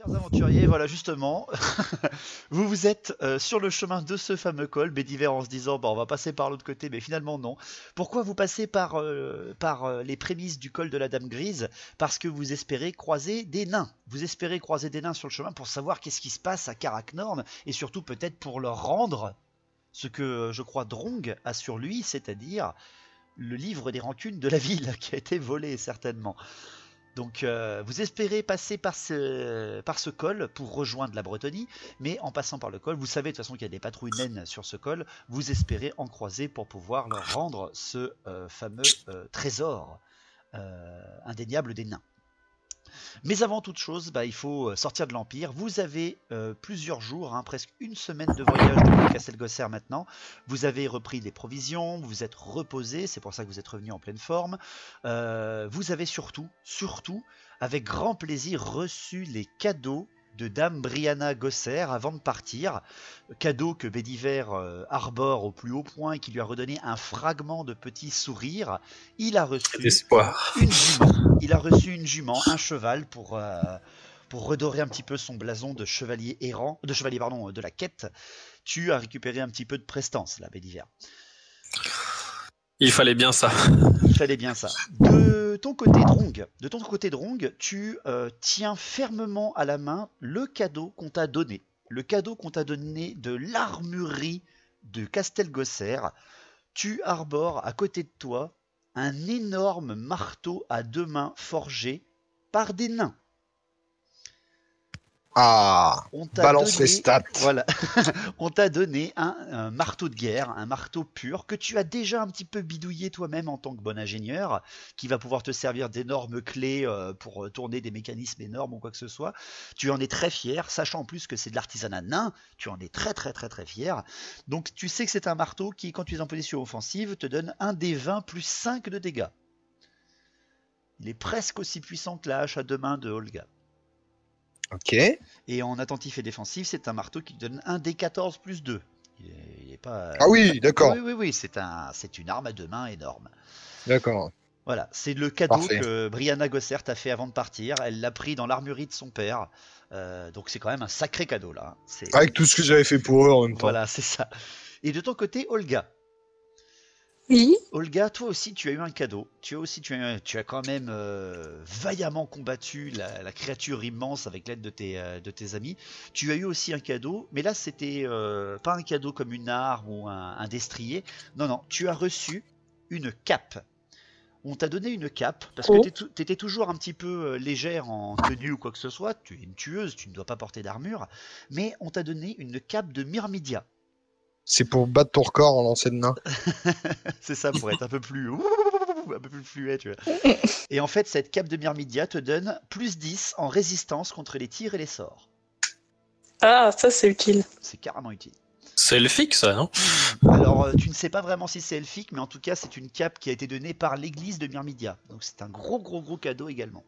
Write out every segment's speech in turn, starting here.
Chers aventuriers, voilà justement, vous êtes sur le chemin de ce fameux col, Bédiver en se disant bon, on va passer par l'autre côté, mais finalement non. Pourquoi vous passez par les prémices du col de la Dame Grise? Parce que vous espérez croiser des nains. Vous espérez croiser des nains sur le chemin pour savoir qu'est-ce qui se passe à Karaknorn et surtout peut-être pour leur rendre ce que je crois Drong a sur lui, c'est-à-dire le livre des rancunes de la ville qui a été volé certainement. Donc vous espérez passer par ce col pour rejoindre la Bretonie, mais en passant par le col, vous savez de toute façon qu'il y a des patrouilles naines sur ce col, vous espérez en croiser pour pouvoir leur rendre ce fameux trésor indéniable des nains. Mais avant toute chose, il faut sortir de l'Empire. Vous avez plusieurs jours, presque une semaine de voyage depuis Castelgosser maintenant. Vous avez repris des provisions, vous vous êtes reposé, c'est pour ça que vous êtes revenu en pleine forme. Vous avez surtout, avec grand plaisir, reçu les cadeaux de Dame Brianna Gosser avant de partir. Cadeau que Bédiver arbore au plus haut point et qui lui a redonné un fragment de petit sourire. Il a reçu une jument. Il a reçu une jument, un cheval pour redorer un petit peu son blason de chevalier errant, de la quête. Tu as récupéré un petit peu de prestance là, Bédiver. Il fallait bien ça. Il fallait bien ça. De ton côté Drong, tu tiens fermement à la main le cadeau qu'on t'a donné. Le cadeau qu'on t'a donné de l'armurerie de Castelgosser. Tu arbores à côté de toi un énorme marteau à deux mains forgé par des nains. Ah, balance les stats. Voilà, on t'a donné un marteau de guerre, un marteau pur que tu as déjà un petit peu bidouillé toi-même en tant que bon ingénieur, qui va pouvoir te servir d'énormes clés pour tourner des mécanismes énormes ou quoi que ce soit. Tu en es très fier, sachant en plus que c'est de l'artisanat nain, tu en es très fier. Donc tu sais que c'est un marteau qui, quand tu es en position offensive, te donne un des 20 plus 5 de dégâts. Il est presque aussi puissant que la hache à deux mains de Olga. Ok. Et en attentif et défensif, c'est un marteau qui donne un D14 plus 2. Il est pas... Ah oui, d'accord. Oui, c'est une arme à deux mains énorme. D'accord. Voilà, c'est le cadeau Parfait. que Brianna Gosser t'a fait avant de partir. Elle l'a pris dans l'armurerie de son père. Donc c'est quand même un sacré cadeau là. Avec tout ce que j'avais fait pour eux en même temps. Voilà, c'est ça. Et de ton côté, Olga. Oui. Olga, toi aussi tu as eu un cadeau. Tu as quand même vaillamment combattu la créature immense avec l'aide de tes amis. Tu as eu aussi un cadeau, mais là c'était pas un cadeau comme une arme ou un destrier. Non, tu as reçu une cape. On t'a donné une cape parce que t'étais toujours un petit peu légère en tenue ou quoi que ce soit. Tu es une tueuse, tu ne dois pas porter d'armure. Mais on t'a donné une cape de Myrmidia. C'est pour battre ton record en lancer de nain. C'est ça, pour être un peu plus fluet, tu vois. Et en fait, cette cape de Myrmidia te donne plus 10 en résistance contre les tirs et les sorts. Ah, ça c'est utile. C'est carrément utile. C'est elfique ça, non? Alors, tu ne sais pas vraiment si c'est elfique, mais en tout cas, c'est une cape qui a été donnée par l'église de Myrmidia. Donc c'est un gros cadeau également.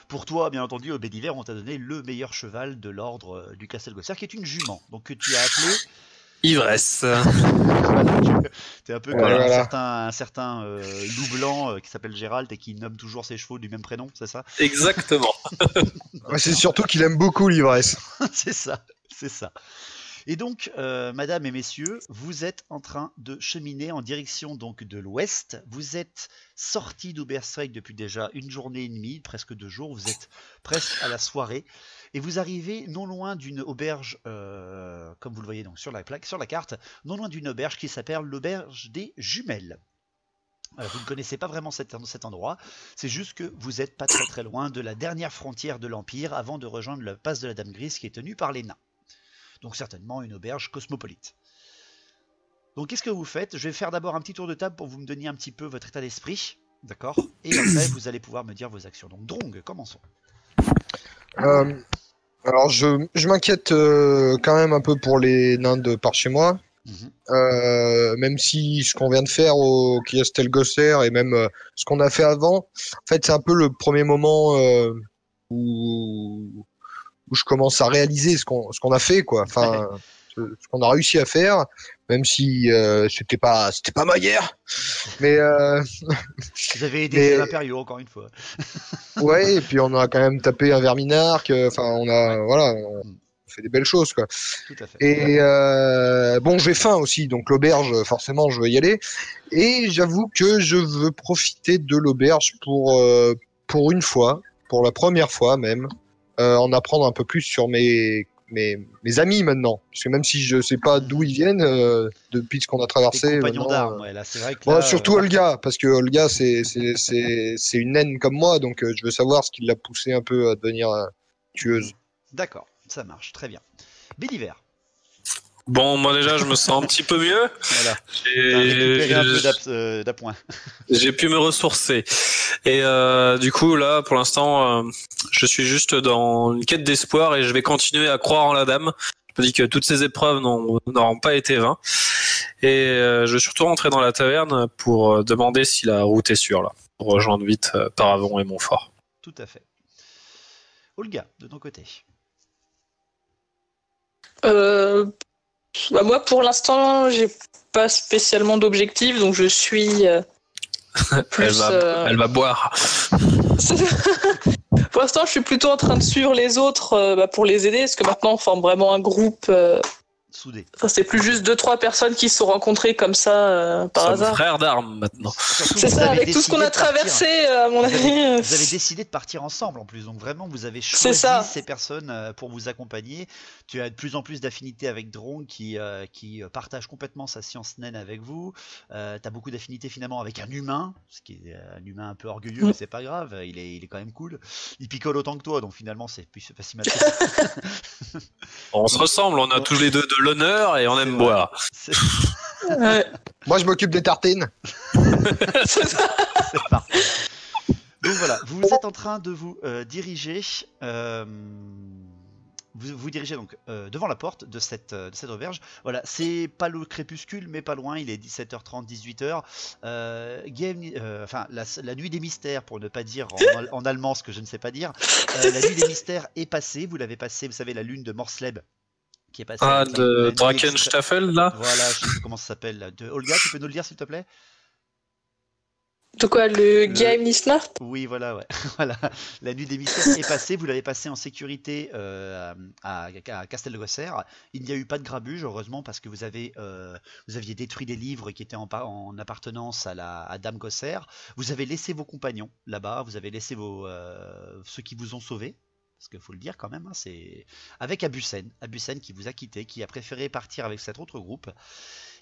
Pour toi, bien entendu, au Bédiver, on t'a donné le meilleur cheval de l'ordre du Castelgosser, qui est une jument, donc que tu as appelé... Ivresse. Voilà, t'es un peu comme voilà. un certain loup blanc qui s'appelle Gérald et qui nomme toujours ses chevaux du même prénom, c'est ça? Exactement. Ouais, c'est surtout qu'il aime beaucoup l'ivresse. C'est ça. Et donc, madame et messieurs, vous êtes en train de cheminer en direction donc de l'ouest. Vous êtes sortis d'Oberstreik depuis déjà une journée et demie, presque 2 jours. Vous êtes presque à la soirée. Et vous arrivez non loin d'une auberge, comme vous le voyez donc sur la carte, non loin d'une auberge qui s'appelle l'auberge des Jumelles. Vous ne connaissez pas vraiment cet endroit, c'est juste que vous n'êtes pas très loin de la dernière frontière de l'Empire avant de rejoindre le pass de la Dame Grise qui est tenu par les nains. Donc certainement une auberge cosmopolite. Donc qu'est-ce que vous faites? Je vais faire d'abord un petit tour de table pour que vous me donniez un petit peu votre état d'esprit, d'accord? Et après vous allez pouvoir me dire vos actions. Donc Drong, commençons. Alors je m'inquiète quand même un peu pour les nains de par chez moi. Même si ce qu'on vient de faire au Castelgosser et même ce qu'on a fait avant, en fait c'est un peu le premier moment où je commence à réaliser ce qu'on a fait, quoi. Enfin, ce qu'on a réussi à faire, même si c'était pas ma guerre. Mais Vous avez aidé les impériaux encore une fois. ouais, et puis on a quand même tapé un Verminarque. Enfin, on fait des belles choses, quoi. Tout à fait. Et bon, j'ai faim aussi, donc l'auberge, forcément, je veux y aller. Et j'avoue que je veux profiter de l'auberge pour une fois, pour la première fois même, en apprendre un peu plus sur mes amis maintenant. Parce que même si je sais pas d'où ils viennent, depuis ce qu'on a traversé. Tes compagnons d'armes, ouais, là, c'est vrai que bon, là, surtout Olga, parce que Olga, c'est une naine comme moi, donc je veux savoir ce qui l'a poussée un peu à devenir tueuse. D'accord, ça marche, très bien. Béliver. Bon, moi déjà, je me sens un petit peu mieux. Voilà. Récupérer un peu d'appoint. J'ai pu me ressourcer. Et du coup, là, pour l'instant, je suis juste dans une quête d'espoir et je vais continuer à croire en la dame. Je me dis que toutes ces épreuves n'auront pas été vains. Et je vais surtout rentrer dans la taverne pour demander si la route est sûre, là, pour rejoindre vite Paravon et Montfort. Tout à fait. Olga, de ton côté. Bah moi, pour l'instant, j'ai pas spécialement d'objectif, donc je suis plus. Elle va boire. Pour l'instant, je suis plutôt en train de suivre les autres pour les aider, parce que maintenant, on forme vraiment un groupe. Soudé. Enfin, c'est plus juste 2-3 personnes qui se sont rencontrées comme ça par hasard. Frères d'armes maintenant. Surtout, C'est vous ça, avez avec tout ce qu'on a décidé de partir. traversé, à mon avis. Vous avez décidé de partir ensemble en plus, donc vraiment vous avez choisi ces personnes pour vous accompagner. Tu as de plus en plus d'affinités avec Drong qui partage complètement sa science naine avec vous. Tu as beaucoup d'affinités finalement avec un humain, ce qui est un humain un peu orgueilleux, mais c'est pas grave, il est quand même cool. Il picole autant que toi, donc finalement c'est pas si mal. On se ressemble, on a tous les deux de l'honneur et on aime boire. Ouais. Moi, je m'occupe des tartines. C'est parfait. Donc voilà, vous êtes en train de vous diriger. Vous dirigez donc devant la porte de cette auberge. Voilà, c'est pas le crépuscule, mais pas loin. Il est 17h30, 18h. La nuit des mystères, pour ne pas dire en allemand ce que je ne sais pas dire. La nuit des mystères est passée. Vous l'avez passée, vous savez, la lune de Morsleb. Qui est passée de Drakenstaffel, là. Voilà, je sais plus comment ça s'appelle. Là. Olga, tu peux nous le dire, s'il te plaît? De quoi, le Game Nismar? Oui, voilà, ouais. Voilà. La nuit des mystères est passée, vous l'avez passée en sécurité à Castelgosser. Il n'y a eu pas de grabuge, heureusement, parce que vous aviez détruit des livres qui étaient en appartenance à Dame Gosser. Vous avez laissé vos compagnons là-bas, vous avez laissé ceux qui vous ont sauvés. Parce qu'il faut le dire quand même, hein, c'est avec Abusen qui vous a quitté, qui a préféré partir avec cet autre groupe.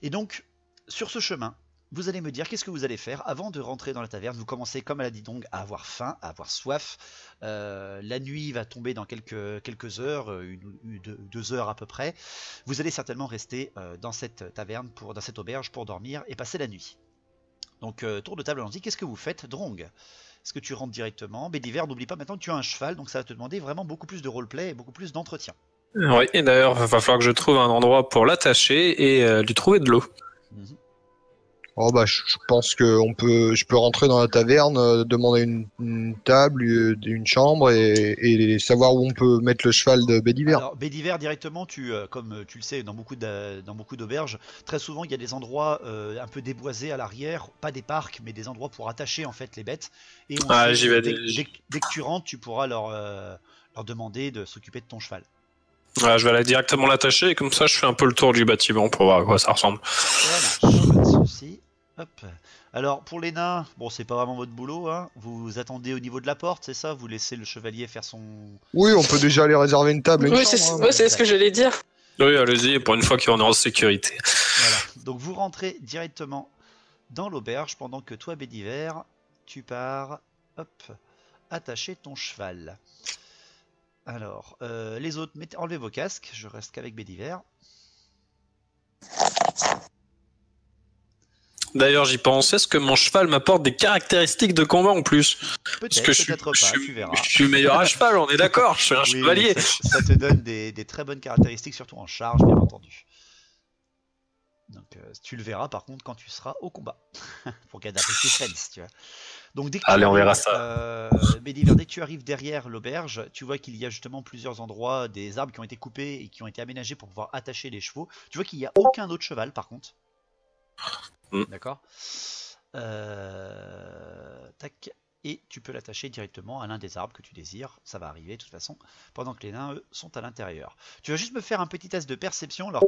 Et donc, sur ce chemin, vous allez me dire qu'est-ce que vous allez faire avant de rentrer dans la taverne. Vous commencez, comme elle a dit donc, à avoir faim, à avoir soif. La nuit va tomber dans quelques heures, 2 heures à peu près. Vous allez certainement rester dans cette taverne, dans cette auberge pour dormir et passer la nuit. Donc, tour de table, on dit qu'est-ce que vous faites, Drong? Est-ce que tu rentres directement? Béliver, n'oublie pas maintenant que tu as un cheval, donc ça va te demander vraiment beaucoup plus de roleplay et beaucoup plus d'entretien. Oui, et d'ailleurs, il va falloir que je trouve un endroit pour l'attacher et lui trouver de l'eau. Oh bah, je pense que je peux rentrer dans la taverne, demander une table, une chambre et savoir où on peut mettre le cheval de Bédiver. Alors Bédiver directement, comme tu le sais, dans beaucoup d'auberges, très souvent il y a des endroits un peu déboisés à l'arrière, pas des parcs, mais des endroits pour attacher en fait les bêtes. Et j'y vais. Dès que tu rentres, tu pourras leur demander de s'occuper de ton cheval. Ouais, je vais aller directement l'attacher et comme ça je fais un peu le tour du bâtiment pour voir à quoi ça ressemble. Voilà, pas de souci. Hop. Alors pour les nains, bon c'est pas vraiment votre boulot, hein. Vous attendez au niveau de la porte, c'est ça? Vous laissez le chevalier faire son... Oui, on peut déjà aller réserver une table. Oui, c'est ce que j'allais dire. Oui, allez-y, pour une fois qu'on est en sécurité. Voilà. Donc vous rentrez directement dans l'auberge pendant que toi, Bédiver, tu pars, hop, attacher ton cheval. Alors, les autres, enlevez vos casques, je reste qu'avec Bédiver. D'ailleurs, j'y pense, est-ce que mon cheval m'apporte des caractéristiques de combat en plus? Parce que je suis meilleur à cheval, on est d'accord, je suis un chevalier. Ça te donne des très bonnes caractéristiques, surtout en charge, bien entendu. Donc tu le verras par contre quand tu seras au combat. Pour garder un peu de suspense, tu vois. Donc dès que Allez, on verra Bédiver, dès que tu arrives derrière l'auberge, tu vois qu'il y a justement plusieurs endroits, des arbres qui ont été coupés et qui ont été aménagés pour pouvoir attacher les chevaux. Tu vois qu'il n'y a aucun autre cheval par contre. D'accord. Tac. Et tu peux l'attacher directement à l'un des arbres que tu désires. Ça va arriver de toute façon, pendant que les nains, eux, sont à l'intérieur. Tu vas juste me faire un petit test de perception. Alors,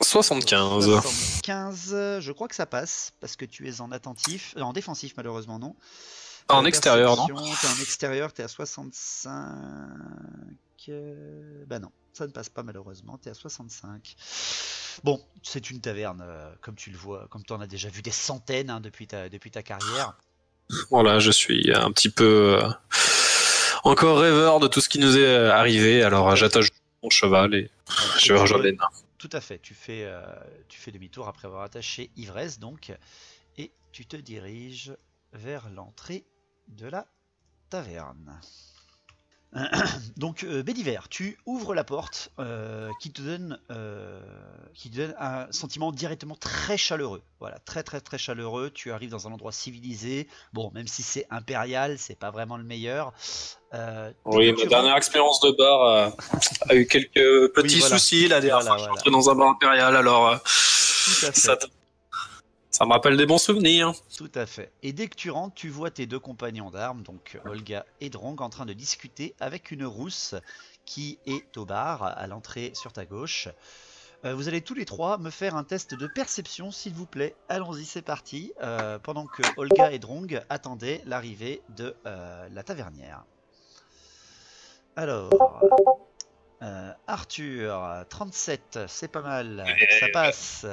75. 75, je crois que ça passe, parce que tu es en attentif. En défensif, malheureusement, non. En extérieur, non? T'es en extérieur, t'es à 65. Bah non, ça ne passe pas malheureusement, t'es à 65. Bon, c'est une taverne, comme tu le vois, comme tu en as déjà vu des centaines hein, depuis ta carrière. Voilà, je suis un petit peu encore rêveur de tout ce qui nous est arrivé, alors j'attache mon cheval et je vais rejoindre les nains. Tout à fait, tu fais demi-tour après avoir attaché Ivresse donc, et tu te diriges vers l'entrée de la taverne. Donc Bédiver, tu ouvres la porte qui te donne un sentiment directement très chaleureux. Voilà, très très très chaleureux. Tu arrives dans un endroit civilisé. Bon, même si c'est impérial, c'est pas vraiment le meilleur. Oui, ma dernière expérience de bar a eu quelques petits soucis la dernière fois. Je suis entré dans un bar impérial, alors ça me rappelle des bons souvenirs. Tout à fait. Et dès que tu rentres, tu vois tes deux compagnons d'armes, donc Olga et Drong, en train de discuter avec une rousse qui est au bar, à l'entrée sur ta gauche. Vous allez tous les trois me faire un test de perception, s'il vous plaît. Allons-y, c'est parti. Pendant que Olga et Drong attendaient l'arrivée de la tavernière. Alors... Arthur, 37, c'est pas mal, ça passe.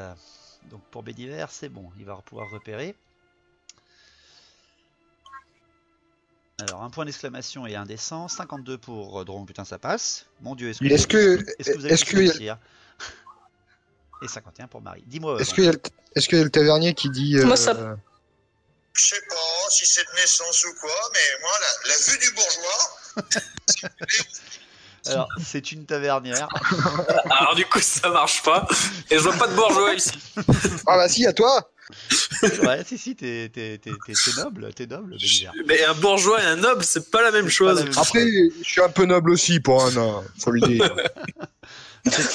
Donc pour Bédiver, c'est bon, il va pouvoir repérer. Alors un point d'exclamation et un descend, 52 pour Drong, putain ça passe. Mon dieu, est-ce que vous avez pu réussir? Et 51 pour Marie. Dis-moi. Est-ce qu'il y a le tavernier qui dit... Moi ça... Je sais pas si c'est de naissance ou quoi, mais moi la vue du bourgeois... Alors, c'est une tavernière. Alors du coup, ça marche pas. Et je vois pas de bourgeois ici. Ah bah si, à toi. Ouais, si, t'es noble, Bédiver. Mais un bourgeois et un noble, c'est pas la même chose. Après, je suis un peu noble aussi pour un nain, faut le dire. Peut-être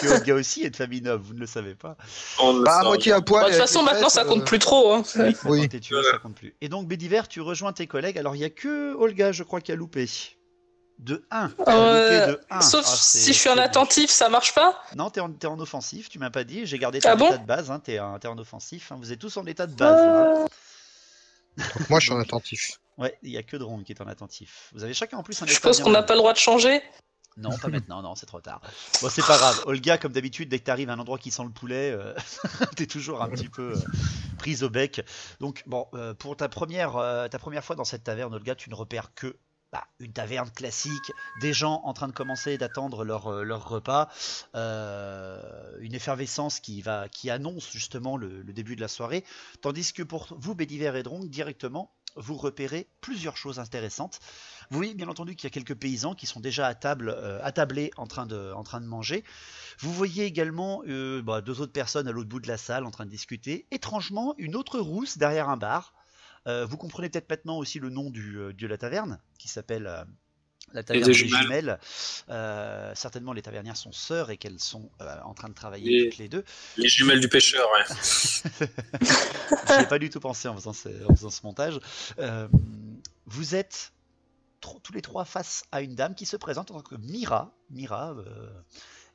que Olga aussi est de famille noble, vous ne le savez pas. Bah, à moitié à poil. De toute façon, maintenant, ça compte plus trop. Hein. Oui, t'es tué, ça compte plus. Et donc, Bédiver, tu rejoins tes collègues. Alors, il y a que Olga, je crois, qui a loupé. De 1. Sauf si je suis en attentif, ça marche pas? Non, t'es en offensif, tu m'as pas dit. J'ai gardé ton état de base, hein, t'es en offensif. Hein, vous êtes tous en état de base. Là. Donc moi, je suis en attentif. Ouais, il y a que Drong qui est en attentif. Vous avez chacun en plus un état. Je suppose qu'on n'a pas le droit de changer? Non, pas maintenant, non, c'est trop tard. Bon, c'est pas grave. Olga, comme d'habitude, dès que t'arrives à un endroit qui sent le poulet, t'es toujours un petit peu prise au bec. Donc, bon, pour ta première fois dans cette taverne, Olga, tu ne repères que une taverne classique, des gens en train de commencer d'attendre leur repas, une effervescence qui annonce justement le début de la soirée, tandis que pour vous, Bédiver et Drong, directement, vous repérez plusieurs choses intéressantes. Vous voyez bien entendu qu'il y a quelques paysans qui sont déjà attablés en train de manger. Vous voyez également deux autres personnes à l'autre bout de la salle en train de discuter. Étrangement, une autre rousse derrière un bar. Vous comprenez peut-être maintenant aussi le nom de la taverne, qui s'appelle la taverne des jumelles. Certainement les tavernières sont sœurs et qu'elles sont en train de travailler toutes les deux. Les jumelles du pêcheur, ouais. J'y ai pas du tout pensé en faisant ce montage. Vous êtes tous les trois face à une dame qui se présente en tant que Mira. Mira,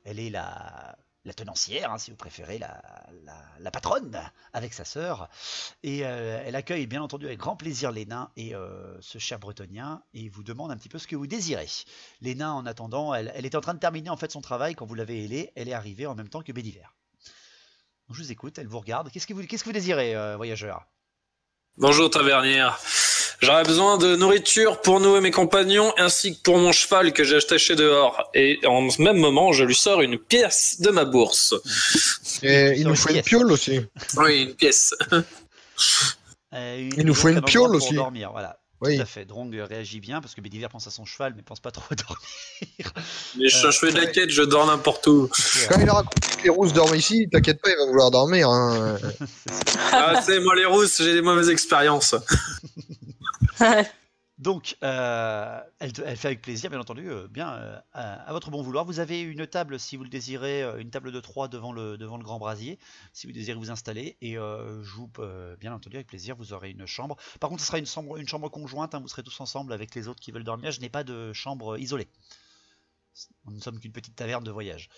elle est la tenancière, hein, si vous préférez, la patronne, avec sa sœur. Et elle accueille bien entendu avec grand plaisir les nains et ce cher bretonien, et vous demande un petit peu ce que vous désirez. Les nains, en attendant, elle était en train de terminer en fait son travail quand vous l'avez ailée. Elle est arrivée en même temps que Bédiver. Donc, je vous écoute, elle vous regarde. Qu'est-ce que vous désirez, voyageur? Bonjour, tavernière. J'aurais besoin de nourriture pour nous et mes compagnons, ainsi que pour mon cheval que j'ai attaché dehors. Et en même moment, je lui sors une pièce de ma bourse. Et il nous faut une piole aussi. Oui, une pièce. Il nous faut une piole aussi. Dormir, voilà. Oui. Tout à fait. Drong réagit bien parce que Bédiver pense à son cheval mais pense pas trop à dormir. Mais je fais de la quête, je dors n'importe où. Quand il aura compris que les rousses dorment ici, t'inquiète pas, il va vouloir dormir. Hein. Ah, c'est moi les rousses, j'ai des mauvaises expériences. Donc, elle fait avec plaisir, bien entendu, à votre bon vouloir. Vous avez une table, si vous le désirez, une table de 3 devant le grand brasier, si vous désirez vous installer. Et bien entendu, avec plaisir, vous aurez une chambre. Par contre, ce sera une chambre conjointe, hein, vous serez tous ensemble avec les autres qui veulent dormir. Je n'ai pas de chambre isolée. Nous ne sommes qu'une petite taverne de voyage.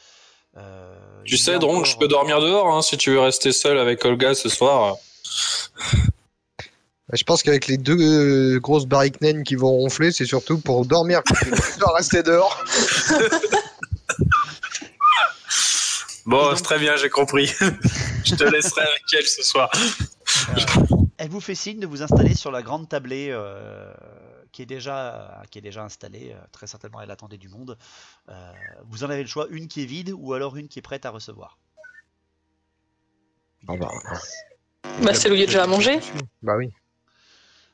Tu sais, Drong, je peux dormir dehors, hein, si tu veux rester seul avec Olga ce soir. Je pense qu'avec les 2 grosses barriques naines qui vont ronfler, c'est surtout pour dormir. Tu dois rester dehors. Bon, donc, c'est très bien, j'ai compris. Je te laisserai avec elle ce soir. Elle vous fait signe de vous installer sur la grande tablée qui est déjà installée. Très certainement, elle attendait du monde. Vous en avez le choix, une qui est vide ou alors une qui est prête à recevoir. Ah bah. C'est où il y a déjà à manger. Bah oui.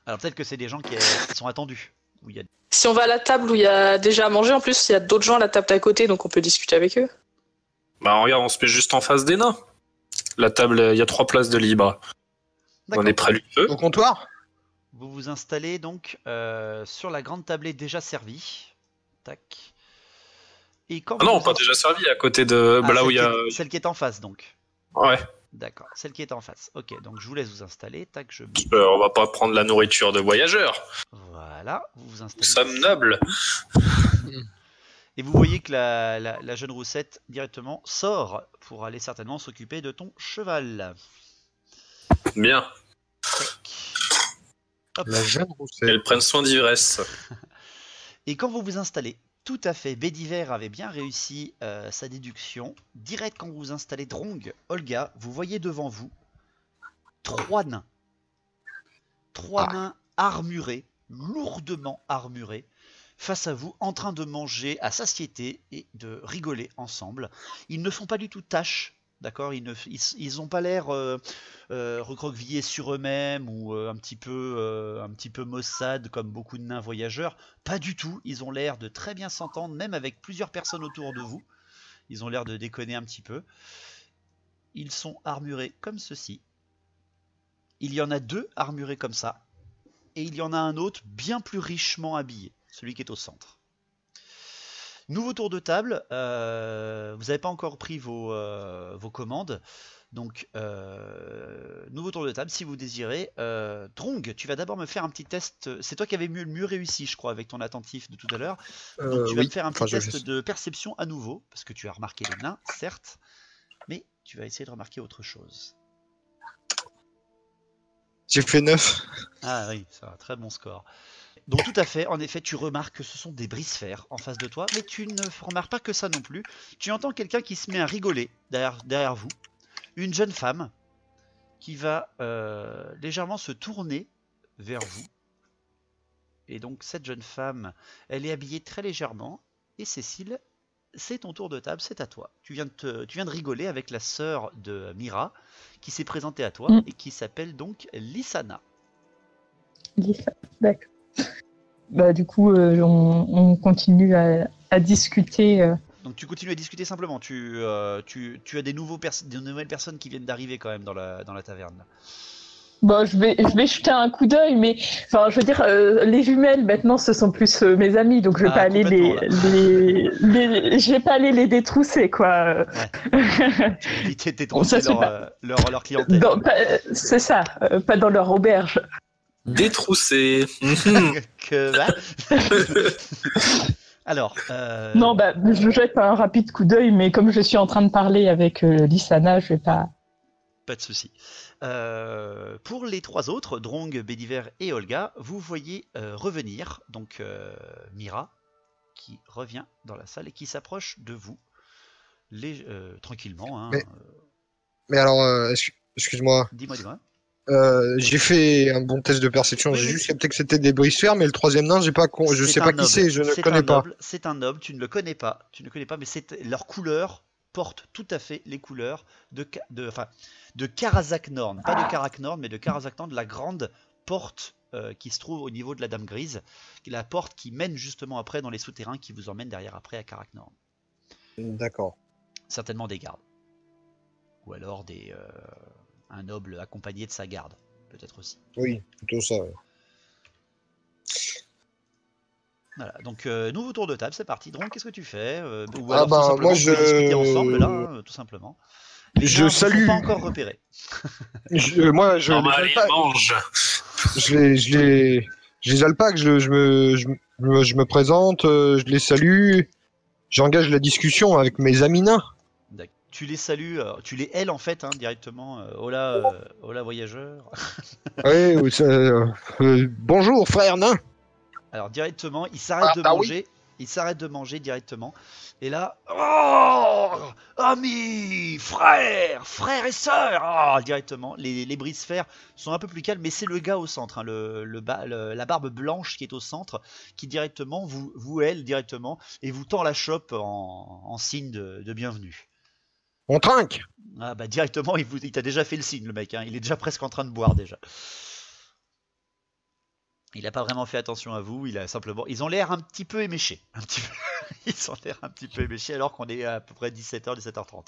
Alors peut-être que c'est des gens qui sont attendus. Où il y a... Si on va à la table où il y a déjà à manger, en plus, il y a d'autres gens à la table d'à côté, donc on peut discuter avec eux. Bah regarde, on se met juste en face des nains. La table, il y a 3 places de libre. On est près du feu. Au comptoir. Vous vous installez donc sur la grande tablée déjà servie. Tac. Et quand Ah non, pas déjà servi, à côté de... là où il y a... Celle qui est en face, donc. Ouais. D'accord, celle qui est en face. Ok, donc je vous laisse vous installer. Tac, on va pas prendre la nourriture de voyageurs. Voilà, vous vous installez. Nous sommes nobles. Et vous voyez que la jeune roussette directement sort pour aller certainement s'occuper de ton cheval. Bien. La jeune roussette. Elles prennent soin d'ivresse. Et quand vous vous installez, tout à fait, Bédiver avait bien réussi sa déduction. Direct quand vous vous installez, Drong, Olga, vous voyez devant vous 3 nains. 3 nains armurés, lourdement armurés, face à vous, en train de manger à satiété et de rigoler ensemble. Ils ne font pas du tout tâche, d'accord ? Ils n'ont pas l'air recroquevillés sur eux-mêmes ou un petit peu maussades comme beaucoup de nains voyageurs. Pas du tout, ils ont l'air de très bien s'entendre, même avec plusieurs personnes autour de vous. Ils ont l'air de déconner un petit peu. Ils sont armurés comme ceci. Il y en a 2 armurés comme ça. Et il y en a un autre bien plus richement habillé, celui qui est au centre. Nouveau tour de table, vous n'avez pas encore pris vos commandes, donc nouveau tour de table si vous désirez. Drong, tu vas d'abord me faire un petit test, c'est toi qui avais le mieux réussi je crois avec ton attentif de tout à l'heure, donc tu vas me faire un petit test de perception à nouveau, parce que tu as remarqué les nains, certes, mais tu vas essayer de remarquer autre chose. J'ai fait 9. Ah oui, c'est un très bon score. Donc tout à fait, en effet, tu remarques que ce sont des brise-fer en face de toi, mais tu ne remarques pas que ça non plus. Tu entends quelqu'un qui se met à rigoler derrière vous. Une jeune femme qui va légèrement se tourner vers vous. Et donc cette jeune femme, elle est habillée très légèrement. Et Cécile, c'est ton tour de table, c'est à toi. Tu viens de rigoler avec la sœur de Mira, qui s'est présentée à toi et qui s'appelle donc Lysana. Lysana, d'accord. Bah, du coup, on continue à discuter. Donc tu continues à discuter simplement. Tu as des nouvelles personnes qui viennent d'arriver quand même dans la taverne. Là. Bon, je vais jeter un coup d'œil, mais enfin, je veux dire, les jumelles maintenant, ce sont plus mes amis, donc je vais pas aller je vais pas aller les détrousser, quoi. Ouais. Éviter de détrousser leur clientèle. C'est ça, pas dans leur auberge. Détrousser. Que va. Alors. Non, je jette un rapide coup d'œil, mais comme je suis en train de parler avec Lysana, je vais pas. Pas de souci. Pour les 3 autres, Drong, Bédiver et Olga, vous voyez revenir donc Mira qui revient dans la salle et qui s'approche de vous tranquillement. Hein, mais alors, excuse-moi. Dis-moi. J'ai fait un bon test de perception. J'ai juste capté que c'était des brise-fer, mais le 3e nain, je sais pas qui c'est, je ne connais pas. C'est un noble, tu ne le connais pas, mais leur couleur porte tout à fait les couleurs de Karazak Norn, pas de Karak Norn, mais de Karazak Norn, la grande porte qui se trouve au niveau de la Dame Grise, qui est la porte qui mène justement après dans les souterrains qui vous emmène derrière après à Karak Norn. D'accord. Certainement des gardes. Ou alors un noble accompagné de sa garde, peut-être aussi. Oui, plutôt ça. Ouais. Voilà, donc nouveau tour de table, c'est parti. Dron, qu'est-ce que tu fais ou Ah alors, bah, tout simplement, moi, vous pouvez discuter ensemble, là, tout simplement. Les Je nains ne salue. sont pas encore repérés. Moi, je Normal, les il alpagues. mange. Je les alpagues, je me présente, je les salue, j'engage la discussion avec mes amis nains. D'accord. Tu les salues, tu les hailes en fait, hein, directement. Hola, hola voyageur. Ouais, bonjour frère nain. Alors directement, il s'arrête de bah manger. Il s'arrête de manger directement. Et là, oh, amis, frères et sœurs, oh, directement. Les brise-fer sont un peu plus calmes, mais c'est le gars au centre, hein, la barbe blanche qui est au centre, qui directement vous hèle directement et vous tend la chope en signe de bienvenue. On trinque. Ah bah directement, il t'a déjà fait le signe, le mec, hein. Il est déjà presque en train de boire déjà. Il n'a pas vraiment fait attention à vous, ils ont l'air un petit peu éméchés. Un petit peu. Ils ont l'air un petit peu éméchés alors qu'on est à peu près 17h, 17h30.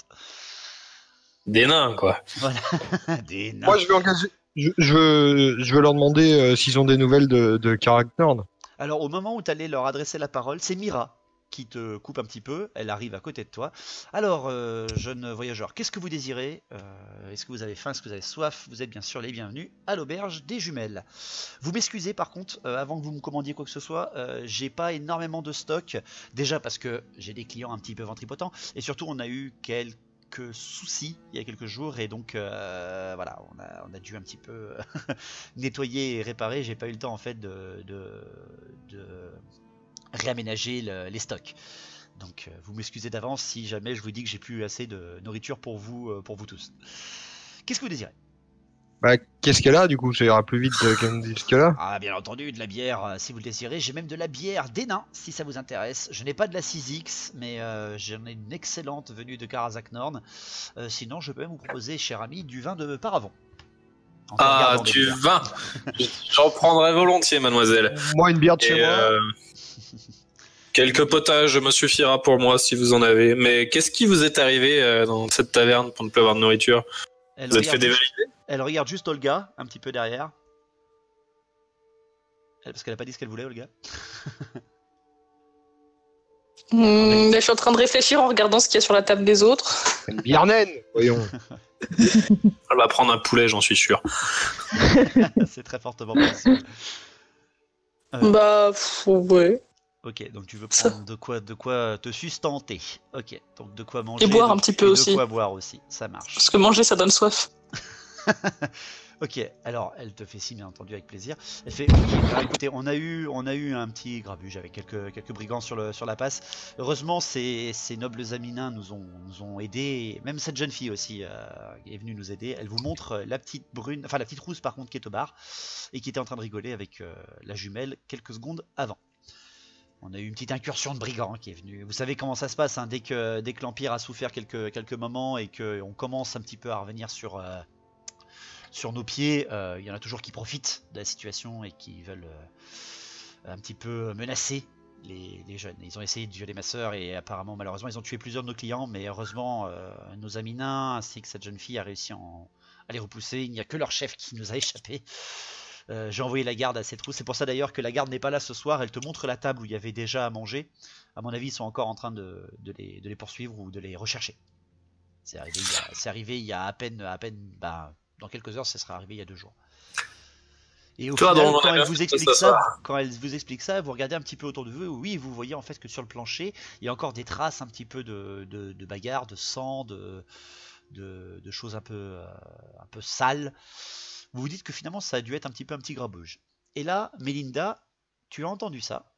Des nains, quoi. Voilà. Des nains. Moi, je vais engager. Je veux leur demander s'ils ont des nouvelles de Karak Norn. Alors, au moment où tu allais leur adresser la parole, c'est Mira qui te coupe un petit peu. Elle arrive à côté de toi. Alors, jeune voyageur, qu'est-ce que vous désirez? Est-ce que vous avez faim? Est-ce que vous avez soif? Vous êtes bien sûr les bienvenus à l'auberge des Jumelles. Vous m'excusez par contre, avant que vous me commandiez quoi que ce soit, j'ai pas énormément de stock. Déjà parce que j'ai des clients un petit peu ventripotents. Et surtout, on a eu quelques soucis il y a quelques jours et donc voilà, on a dû un petit peu nettoyer et réparer. J'ai pas eu le temps en fait de réaménager les stocks. Donc vous m'excusez d'avance si jamais je vous dis que j'ai plus assez de nourriture pour vous tous. Qu'est-ce que vous désirez? Bah, qu'est-ce qu'elle a du coup? Ça ira plus vite qu'elle me dise ce qu'elle a. Ah bien entendu, de la bière si vous le désirez. J'ai même de la bière des nains si ça vous intéresse. Je n'ai pas de la 6X mais j'en ai une excellente venue de Karazak Norn. Sinon je peux même vous proposer, cher ami, du vin de Paravent. Ah, du vin. J'en prendrais volontiers, mademoiselle. Moi, une bière de chez Et, moi. quelques potages me suffira pour moi si vous en avez. Mais qu'est-ce qui vous est arrivé dans cette taverne pour ne plus avoir de nourriture? Vous êtes fait dévalider? Elle regarde juste Olga, un petit peu derrière. Parce qu'elle a pas dit ce qu'elle voulait, Olga. Je suis en train de réfléchir en regardant ce qu'il y a sur la table des autres. Une bière naine, voyons. Elle va prendre un poulet, j'en suis sûr. C'est très fortement possible. Ouais. Ok, donc tu veux prendre de quoi te sustenter. Ok, donc de quoi manger. Et boire un petit peu aussi. De quoi boire aussi, ça marche. Parce que manger, ça donne soif. Ok, alors elle te fait signe bien entendu avec plaisir. Elle fait oui, alors, écoutez, on a eu un petit grabuge avec quelques brigands sur la passe. Heureusement, ces nobles amis nains nous ont aidés. Même cette jeune fille aussi est venue nous aider. Elle vous montre la petite brune, enfin la petite rousse par contre qui est au bar et qui était en train de rigoler avec la jumelle quelques secondes avant. On a eu une petite incursion de brigands qui est venue. Vous savez comment ça se passe, hein, dès que l'Empire a souffert quelques moments et qu'on commence un petit peu à revenir sur nos pieds, il y en a toujours qui profitent de la situation et qui veulent un petit peu menacer les jeunes. Ils ont essayé de violer ma soeur et apparemment, malheureusement, ils ont tué plusieurs de nos clients, mais heureusement, nos amis nains ainsi que cette jeune fille a réussi à les repousser. Il n'y a que leur chef qui nous a échappé. J'ai envoyé la garde à cette roue. C'est pour ça d'ailleurs que la garde n'est pas là ce soir. Elle te montre la table où il y avait déjà à manger. À mon avis, ils sont encore en train de les poursuivre ou de les rechercher. C'est arrivé il y a à peine dans quelques heures, ça sera arrivé il y a 2 jours. Et au final, quand elle vous explique ça, vous regardez un petit peu autour de vous. Oui, vous voyez en fait que sur le plancher, il y a encore des traces un petit peu de bagarre, de sang, de choses un peu sales. Vous vous dites que finalement ça a dû être un petit grabuge. Et là, Mélinda, tu as entendu ça?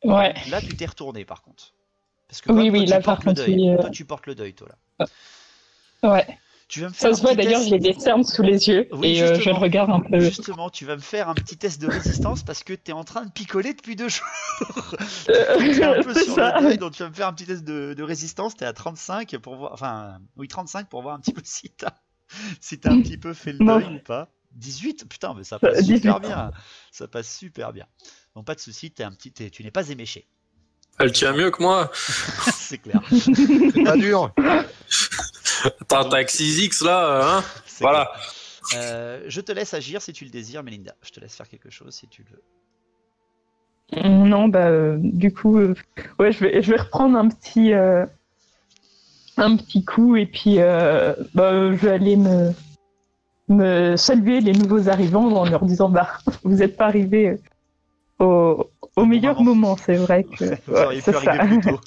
Ouais. Là, tu t'es retourné par contre. Parce que oui, là par contre, toi, tu portes le deuil, toi là. Ouais. Tu vas me faire ça se voit d'ailleurs, j'ai des cernes sous les yeux et je le regarde un peu. Justement, tu vas me faire un petit test de résistance parce que tu es en train de picoler depuis 2 jours. Tu es un peu sur le deuil, donc tu vas me faire un petit test de résistance. Tu es à 35 pour voir, 35 pour voir un petit peu si t'as un petit peu fait le deuil ou pas. 18? Putain, mais ça passe 18. super bien. Ça passe super bien. Donc pas de soucis, tu n'es pas éméché. Elle tient mieux que moi. C'est clair. C'est pas dur. T'as un taxi X là, hein. C'est Voilà. clair. Je te laisse agir si tu le désires, Melinda. Je te laisse faire quelque chose si tu le veux. Non, du coup, ouais, je vais reprendre un petit coup et puis je vais aller me saluer les nouveaux arrivants en leur disant vous n'êtes pas arrivés au meilleur moment, c'est vrai que Vous auriez pu c'est ça. arriver plus tôt.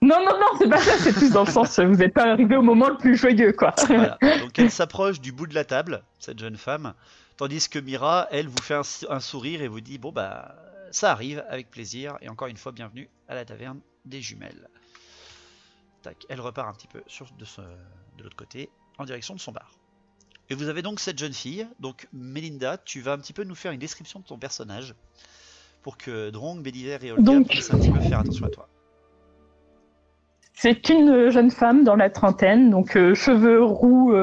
Non, c'est pas ça, c'est plus dans le sens vous n'êtes pas arrivés au moment le plus joyeux, quoi. Voilà. Donc elle s'approche du bout de la table, cette jeune femme, tandis que Mira, elle, vous fait un sourire et vous dit bon bah ça arrive avec plaisir et encore une fois bienvenue à la taverne des jumelles. Tac, elle repart un petit peu de l'autre côté en direction de son bar. Et vous avez donc cette jeune fille, donc Melinda, tu vas un petit peu nous faire une description de ton personnage pour que Drong, Bédiver et Olga puissent un petit peu faire attention à toi. C'est une jeune femme dans la trentaine, donc cheveux roux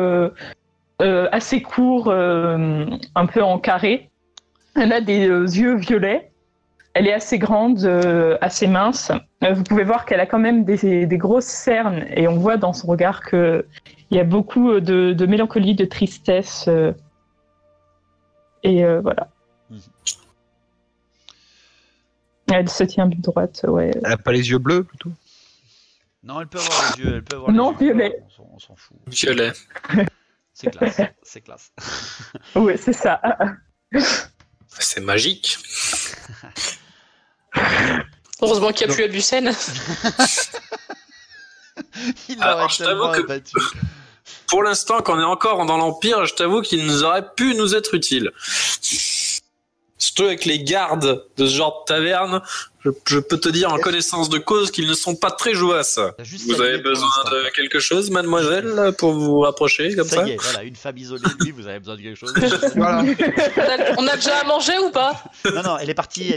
assez courts, un peu en carré. Elle a des yeux violets. Elle est assez grande, assez mince. Vous pouvez voir qu'elle a quand même des grosses cernes et on voit dans son regard qu'il y a beaucoup de mélancolie, de tristesse. Voilà. Elle se tient bien droite, ouais. Elle a pas les yeux bleus plutôt? Non, elle peut avoir les yeux, elle peut avoir Non, les yeux. violet. On s'en fout. Violet. C'est classe, c'est classe. Ouais, c'est ça. C'est magique. Heureusement qu'il n'y a plus Abusen. Il Alors, l'aurait je tellement t'avoue que- abattu. Pour l'instant, qu'on est encore dans l'Empire, je t'avoue qu'il nous aurait pu nous être utile. Surtout avec les gardes de ce genre de taverne, je peux te dire en connaissance de cause qu'ils ne sont pas très jouasses. T'as juste Vous salué avez pour besoin l'instant. de quelque chose, mademoiselle, pour vous rapprocher comme ça? Ça y est, voilà, une femme isolée, lui, vous avez besoin de quelque chose. Voilà. On a déjà à manger ou pas? Non, elle est partie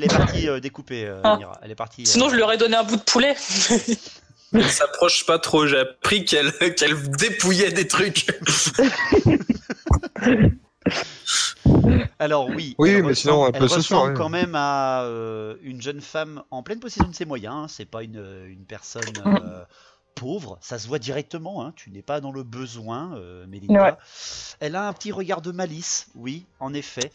découper, Ah. Mira. Elle est partie. Sinon, je lui aurais donné un bout de poulet. Elle s'approche pas trop, j'ai appris qu'elle dépouillait des trucs. Alors oui, Oui, elle mais sinon, elle peut se ressemble faire, quand même à une jeune femme en pleine possession de ses moyens. Hein. C'est pas une personne pauvre, ça se voit directement. Hein. Tu n'es pas dans le besoin, Melinda. Ouais. Elle a un petit regard de malice, oui, en effet,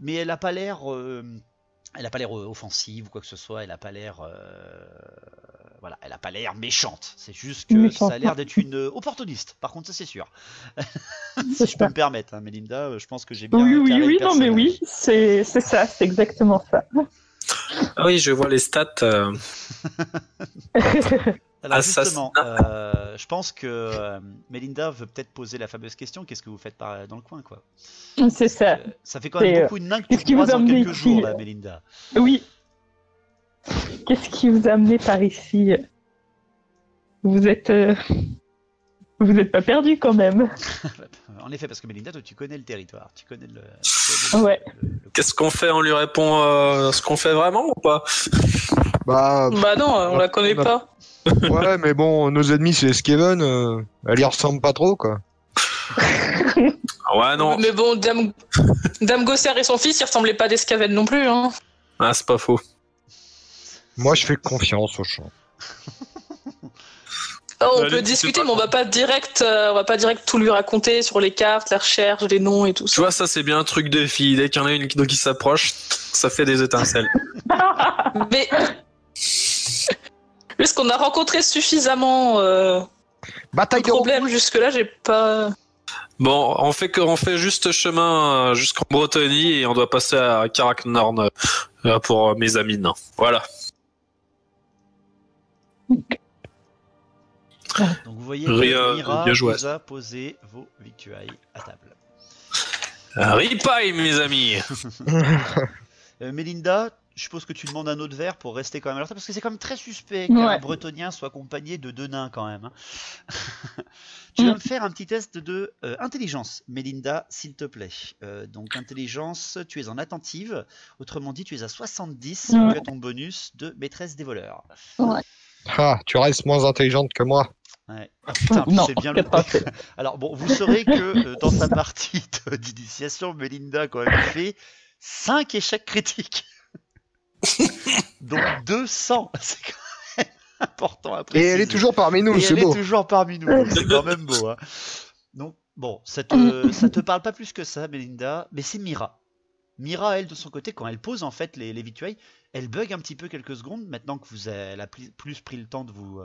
mais elle a pas l'air, offensive ou quoi que ce soit. Elle a pas l'air, voilà, elle a pas l'air méchante. C'est juste que Méchante. ça a l'air d'être une opportuniste. Par contre, ça c'est sûr. C'est Si je peux ça. me permettre, hein, Melinda, je pense que j'ai bien. Oui, carré le non, mais personnage. oui, c'est ça, c'est exactement ça. Ah oui, je vois les stats. Alors Assassinat. justement, je pense que Melinda veut peut-être poser la fameuse question, qu'est-ce que vous faites dans le coin, quoi. C'est ça. Ça fait quand même C'est, beaucoup de nains que qu'est-ce tu qui vous croises a en amené quelques ici jours, là, Melinda. Oui. Qu'est-ce qui vous a amené par ici? Vous êtes pas perdu quand même. En effet, parce que Melinda, toi, tu connais le territoire, tu connais le... Ouais. Qu'est-ce qu'on fait? On lui répond ce qu'on fait vraiment ou pas? Bah, Bah non, on la connaît pas. ouais, mais bon, nos ennemis, c'est Skaven. Elle y ressemble pas trop, quoi. Ouais, non. Mais bon, Dame Gosser et son fils, ils ressemblaient pas à des Skaven non plus. Hein. Ah, c'est pas faux. Moi, je fais confiance au champ. Oh, on Allez, peut tu discuter, sais pas. mais on va pas direct tout lui raconter sur les cartes, la recherche, les noms et tout Tu ça. vois, ça c'est bien un truc de fille. Dès qu'il y en a une qui s'approche, ça fait des étincelles. Mais puisqu'on a rencontré suffisamment Bataille de de problèmes jusque-là, j'ai pas. Bon, on fait juste chemin jusqu'en Bretonie et on doit passer à Karaknorn pour mes amis nains. Voilà. Donc vous voyez que Rien, Mira bien joué. vous a posé vos victuailles à table. Ripaille, mes amis. Melinda, je suppose que tu demandes un autre verre pour rester quand même à leur table, parce que c'est quand même très suspect qu'un Ouais. bretonien soit accompagné de deux nains quand même. Hein. Tu vas me faire un petit test de intelligence, Melinda, s'il te plaît. Donc intelligence, tu es en attentive, autrement dit tu es à 70, Ouais. tu as ton bonus de maîtresse des voleurs. Ah, tu restes moins intelligente que moi. Ouais. Ah, putain, Non, c'est bien le. 87. Alors bon, vous saurez que dans sa partie d'initiation, Melinda quand même fait 5 échecs critiques. Donc 200, c'est quand même important à Et préciser. elle est toujours parmi nous, Et c'est elle beau. est toujours parmi nous, donc c'est quand même beau. Hein. Donc bon, ça te parle pas plus que ça, Melinda, mais c'est Mira. Mira, elle, de son côté, quand elle pose en fait les victuailles, elle bug un petit peu quelques secondes, maintenant que elle a plus pris le temps de vous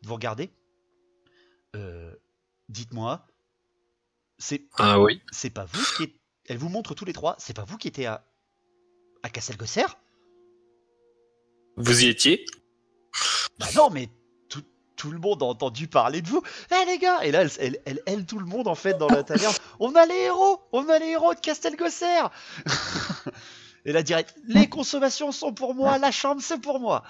regarder. Dites-moi, c'est Ah oui. c'est pas vous qui est... Elle vous montre tous les trois, c'est pas vous qui étiez à Castelgosser? Vous y étiez? Bah non, mais tout le monde a entendu parler de vous. Eh les gars! Et là, elle tout le monde en fait dans la taverne. On a les héros de Castelgosser. Et là, direct, les consommations sont pour moi, la chambre c'est pour moi.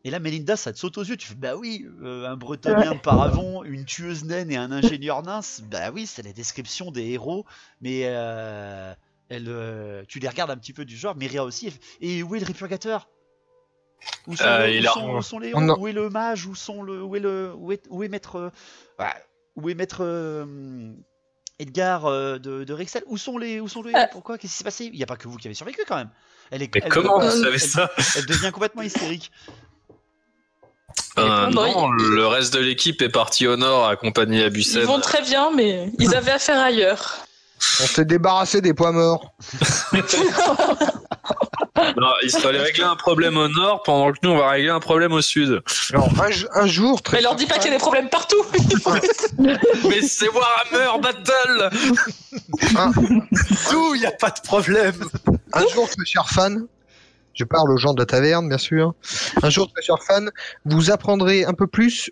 Et là, Melinda, ça te saute aux yeux. Tu fais, bah oui, un bretonien de Paravon, une tueuse naine et un ingénieur nain, bah oui, c'est la description des héros. Mais tu les regardes un petit peu du genre, Myria aussi. Et où est le répurgateur? Où sont les héros? Où est le mage? Où est maître Edgar de Rexel? Où sont les héros? Pourquoi? Qu'est-ce qui s'est passé? Il n'y a pas que vous qui avez survécu quand même. Mais comment vous savez ça? Elle devient complètement hystérique. Non, le reste de l'équipe est parti au nord accompagné à Bussen. Ils vont très bien, mais ils avaient affaire ailleurs. On s'est débarrassé des pois morts. Non, il fallait régler un problème au nord pendant que nous on va régler un problème au sud. Alors, un jour, très Mais leur dis pas qu'il y a des problèmes partout. Mais c'est Warhammer Battle. Tout, il n'y a pas de problème. Un jour, très cher fan, je parle aux gens de la taverne, bien sûr. Un jour, très cher fan, vous apprendrez un peu plus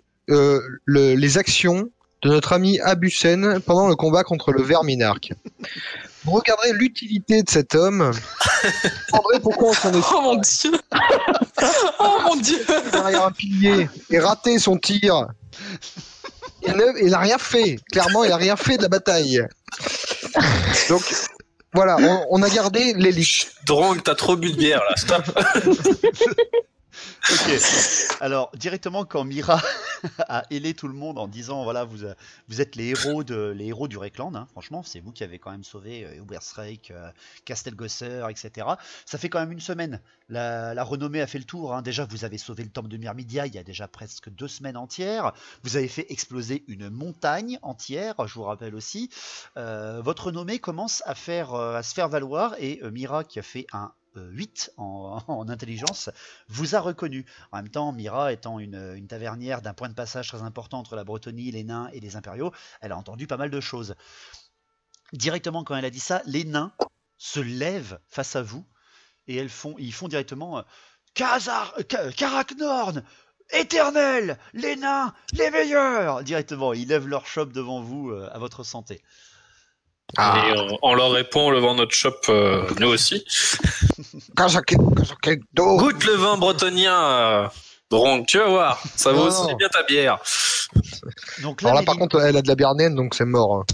les actions de notre ami Abusen pendant le combat contre le Verminarque. Vous regarderez l'utilité de cet homme. Vous comprendrez pourquoi on s'en est Oh mon dieu. Oh mon dieu. derrière un pilier et raté son tir. Il n'a rien fait. Clairement, il n'a rien fait de la bataille. Donc, voilà, on a gardé l'élite. Drong, t'as trop bu de bière là, stop. Ok. Alors, directement, quand Mira a ailé tout le monde en disant voilà, vous êtes les héros du Reckland, hein, franchement, c'est vous qui avez quand même sauvé Ubersreik, Castelgosser, etc. Ça fait quand même une semaine. La renommée a fait le tour. Hein. Déjà, vous avez sauvé le temple de Myrmidia il y a déjà presque 2 semaines entières. Vous avez fait exploser une montagne entière, je vous rappelle aussi. Votre renommée commence à se faire valoir et Mira, qui a fait un 8 en intelligence, vous a reconnu. En même temps, Mira étant une tavernière d'un point de passage très important entre la Bretonie, les nains et les impériaux, elle a entendu pas mal de choses. Directement quand elle a dit ça, les nains se lèvent face à vous et ils font directement Karaknorn, éternel, les nains, les meilleurs. Directement, ils lèvent leur chope devant vous à votre santé. Et on leur répond en levant notre shop, nous aussi. Goûte le vin bretonien, Drong, tu vas voir, ça vaut aussi bien ta bière. Donc alors là, par contre, elle a de la bière naine, donc c'est mort.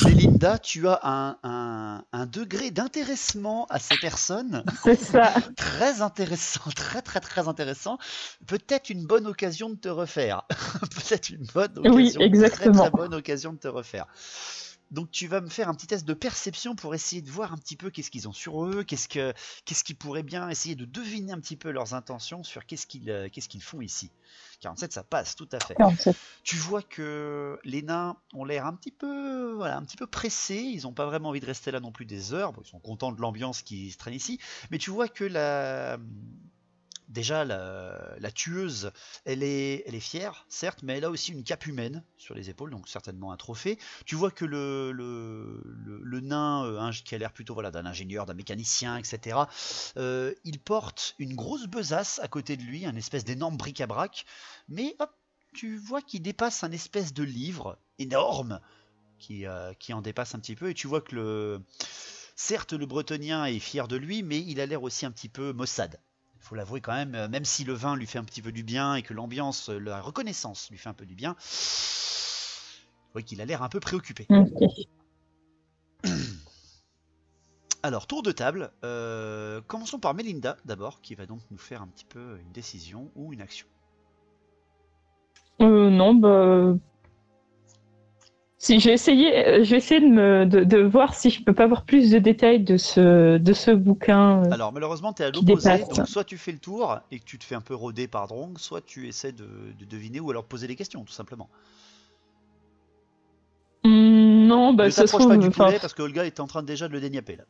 Melinda, tu as un degré d'intéressement à ces personnes. C'est ça. Très intéressant, très intéressant. Peut-être une bonne occasion de te refaire. Peut-être une bonne occasion. Oui, exactement. Très bonne occasion de te refaire. Donc tu vas me faire un petit test de perception pour essayer de voir un petit peu qu'est-ce qu'ils ont sur eux, qu'est-ce qu'ils pourraient bien essayer de deviner un petit peu leurs intentions sur qu'est-ce qu'ils font ici. 47, ça passe, tout à fait. 47. Tu vois que les nains ont l'air un petit peu pressés, ils n'ont pas vraiment envie de rester là non plus des heures, bon, ils sont contents de l'ambiance qui se traîne ici, mais tu vois que déjà, la tueuse, elle est fière, certes, mais elle a aussi une cape humaine sur les épaules, donc certainement un trophée. Tu vois que le nain, qui a l'air plutôt d'un ingénieur, d'un mécanicien, etc., il porte une grosse besace à côté de lui, un espèce d'énorme bric-à-brac, mais hop, tu vois qu'il dépasse un espèce de livre énorme qui en dépasse un petit peu, et tu vois que certes, le bretonien est fier de lui, mais il a l'air aussi un petit peu maussade. Il faut l'avouer quand même si le vin lui fait un petit peu du bien et que l'ambiance, la reconnaissance lui fait un peu du bien, vous voyez qu'il a l'air un peu préoccupé. Okay. Alors, tour de table, commençons par Melinda d'abord, qui va donc nous faire un petit peu une décision ou une action. Non, bah. Si j'ai essayé de voir si je peux pas avoir plus de détails de ce bouquin. Alors malheureusement t'es à Qui l'opposé, dépasse. donc soit tu fais le tour et que tu te fais un peu rôder par Drong, soit tu essaies de deviner ou alors poser des questions tout simplement. Non, bah Ne ça se t'approche pas trouve. du poulet parce que Olga est en train déjà de le déniapper là.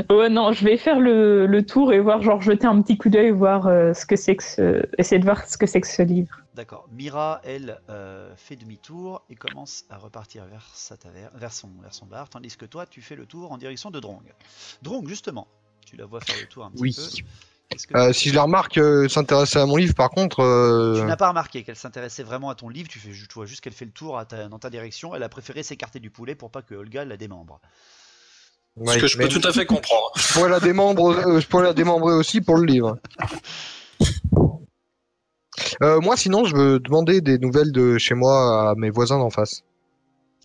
Ouais, non, je vais faire le tour et voir, genre jeter un petit coup d'œil, voir ce que c'est que essayer de voir ce que c'est que ce livre. D'accord. Mira, elle, fait demi-tour et commence à repartir vers sa taverne, vers son bar, tandis que toi, tu fais le tour en direction de Drong. Drong, justement, tu la vois faire le tour un petit Oui. peu. Qu'est-ce que Si je la remarque s'intéresser à mon livre, par contre. tu n'as pas remarqué qu'elle s'intéressait vraiment à ton livre, tu vois juste qu'elle fait le tour dans ta direction. Elle a préféré s'écarter du poulet pour pas que Olga la démembre. Ce que je peux tout à fait comprendre. Je pourrais la démembrer aussi pour le livre. Moi, sinon, je veux demander des nouvelles de chez moi à mes voisins d'en face.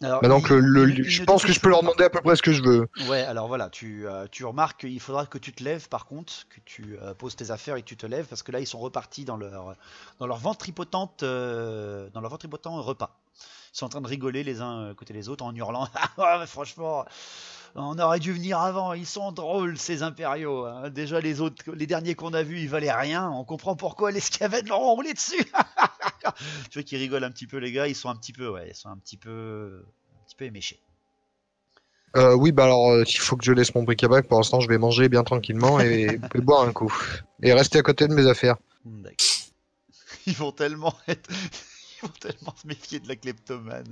Alors, Maintenant que il je ne pense te que je peux leur demander à peu près ce que je veux. Ouais, alors voilà, tu remarques qu'il faudra que tu te lèves par contre, que tu poses tes affaires et que tu te lèves parce que là ils sont repartis dans leur ventripotent repas. Ils sont en train de rigoler les uns côté les autres en hurlant. Ah, mais franchement, on aurait dû venir avant. Ils sont drôles ces impériaux, hein. Déjà les derniers qu'on a vus, ils valaient rien. On comprend pourquoi les scavènes leur ont roulé dessus. Tu vois qu'ils rigolent un petit peu les gars. Ils sont un petit peu éméchés. Oui, bah alors, il faut que je laisse mon bric-à-brac. Pour l'instant, je vais manger bien tranquillement et boire un coup. Et rester à côté de mes affaires. D'accord. Ils vont tellement se méfier de la kleptomane.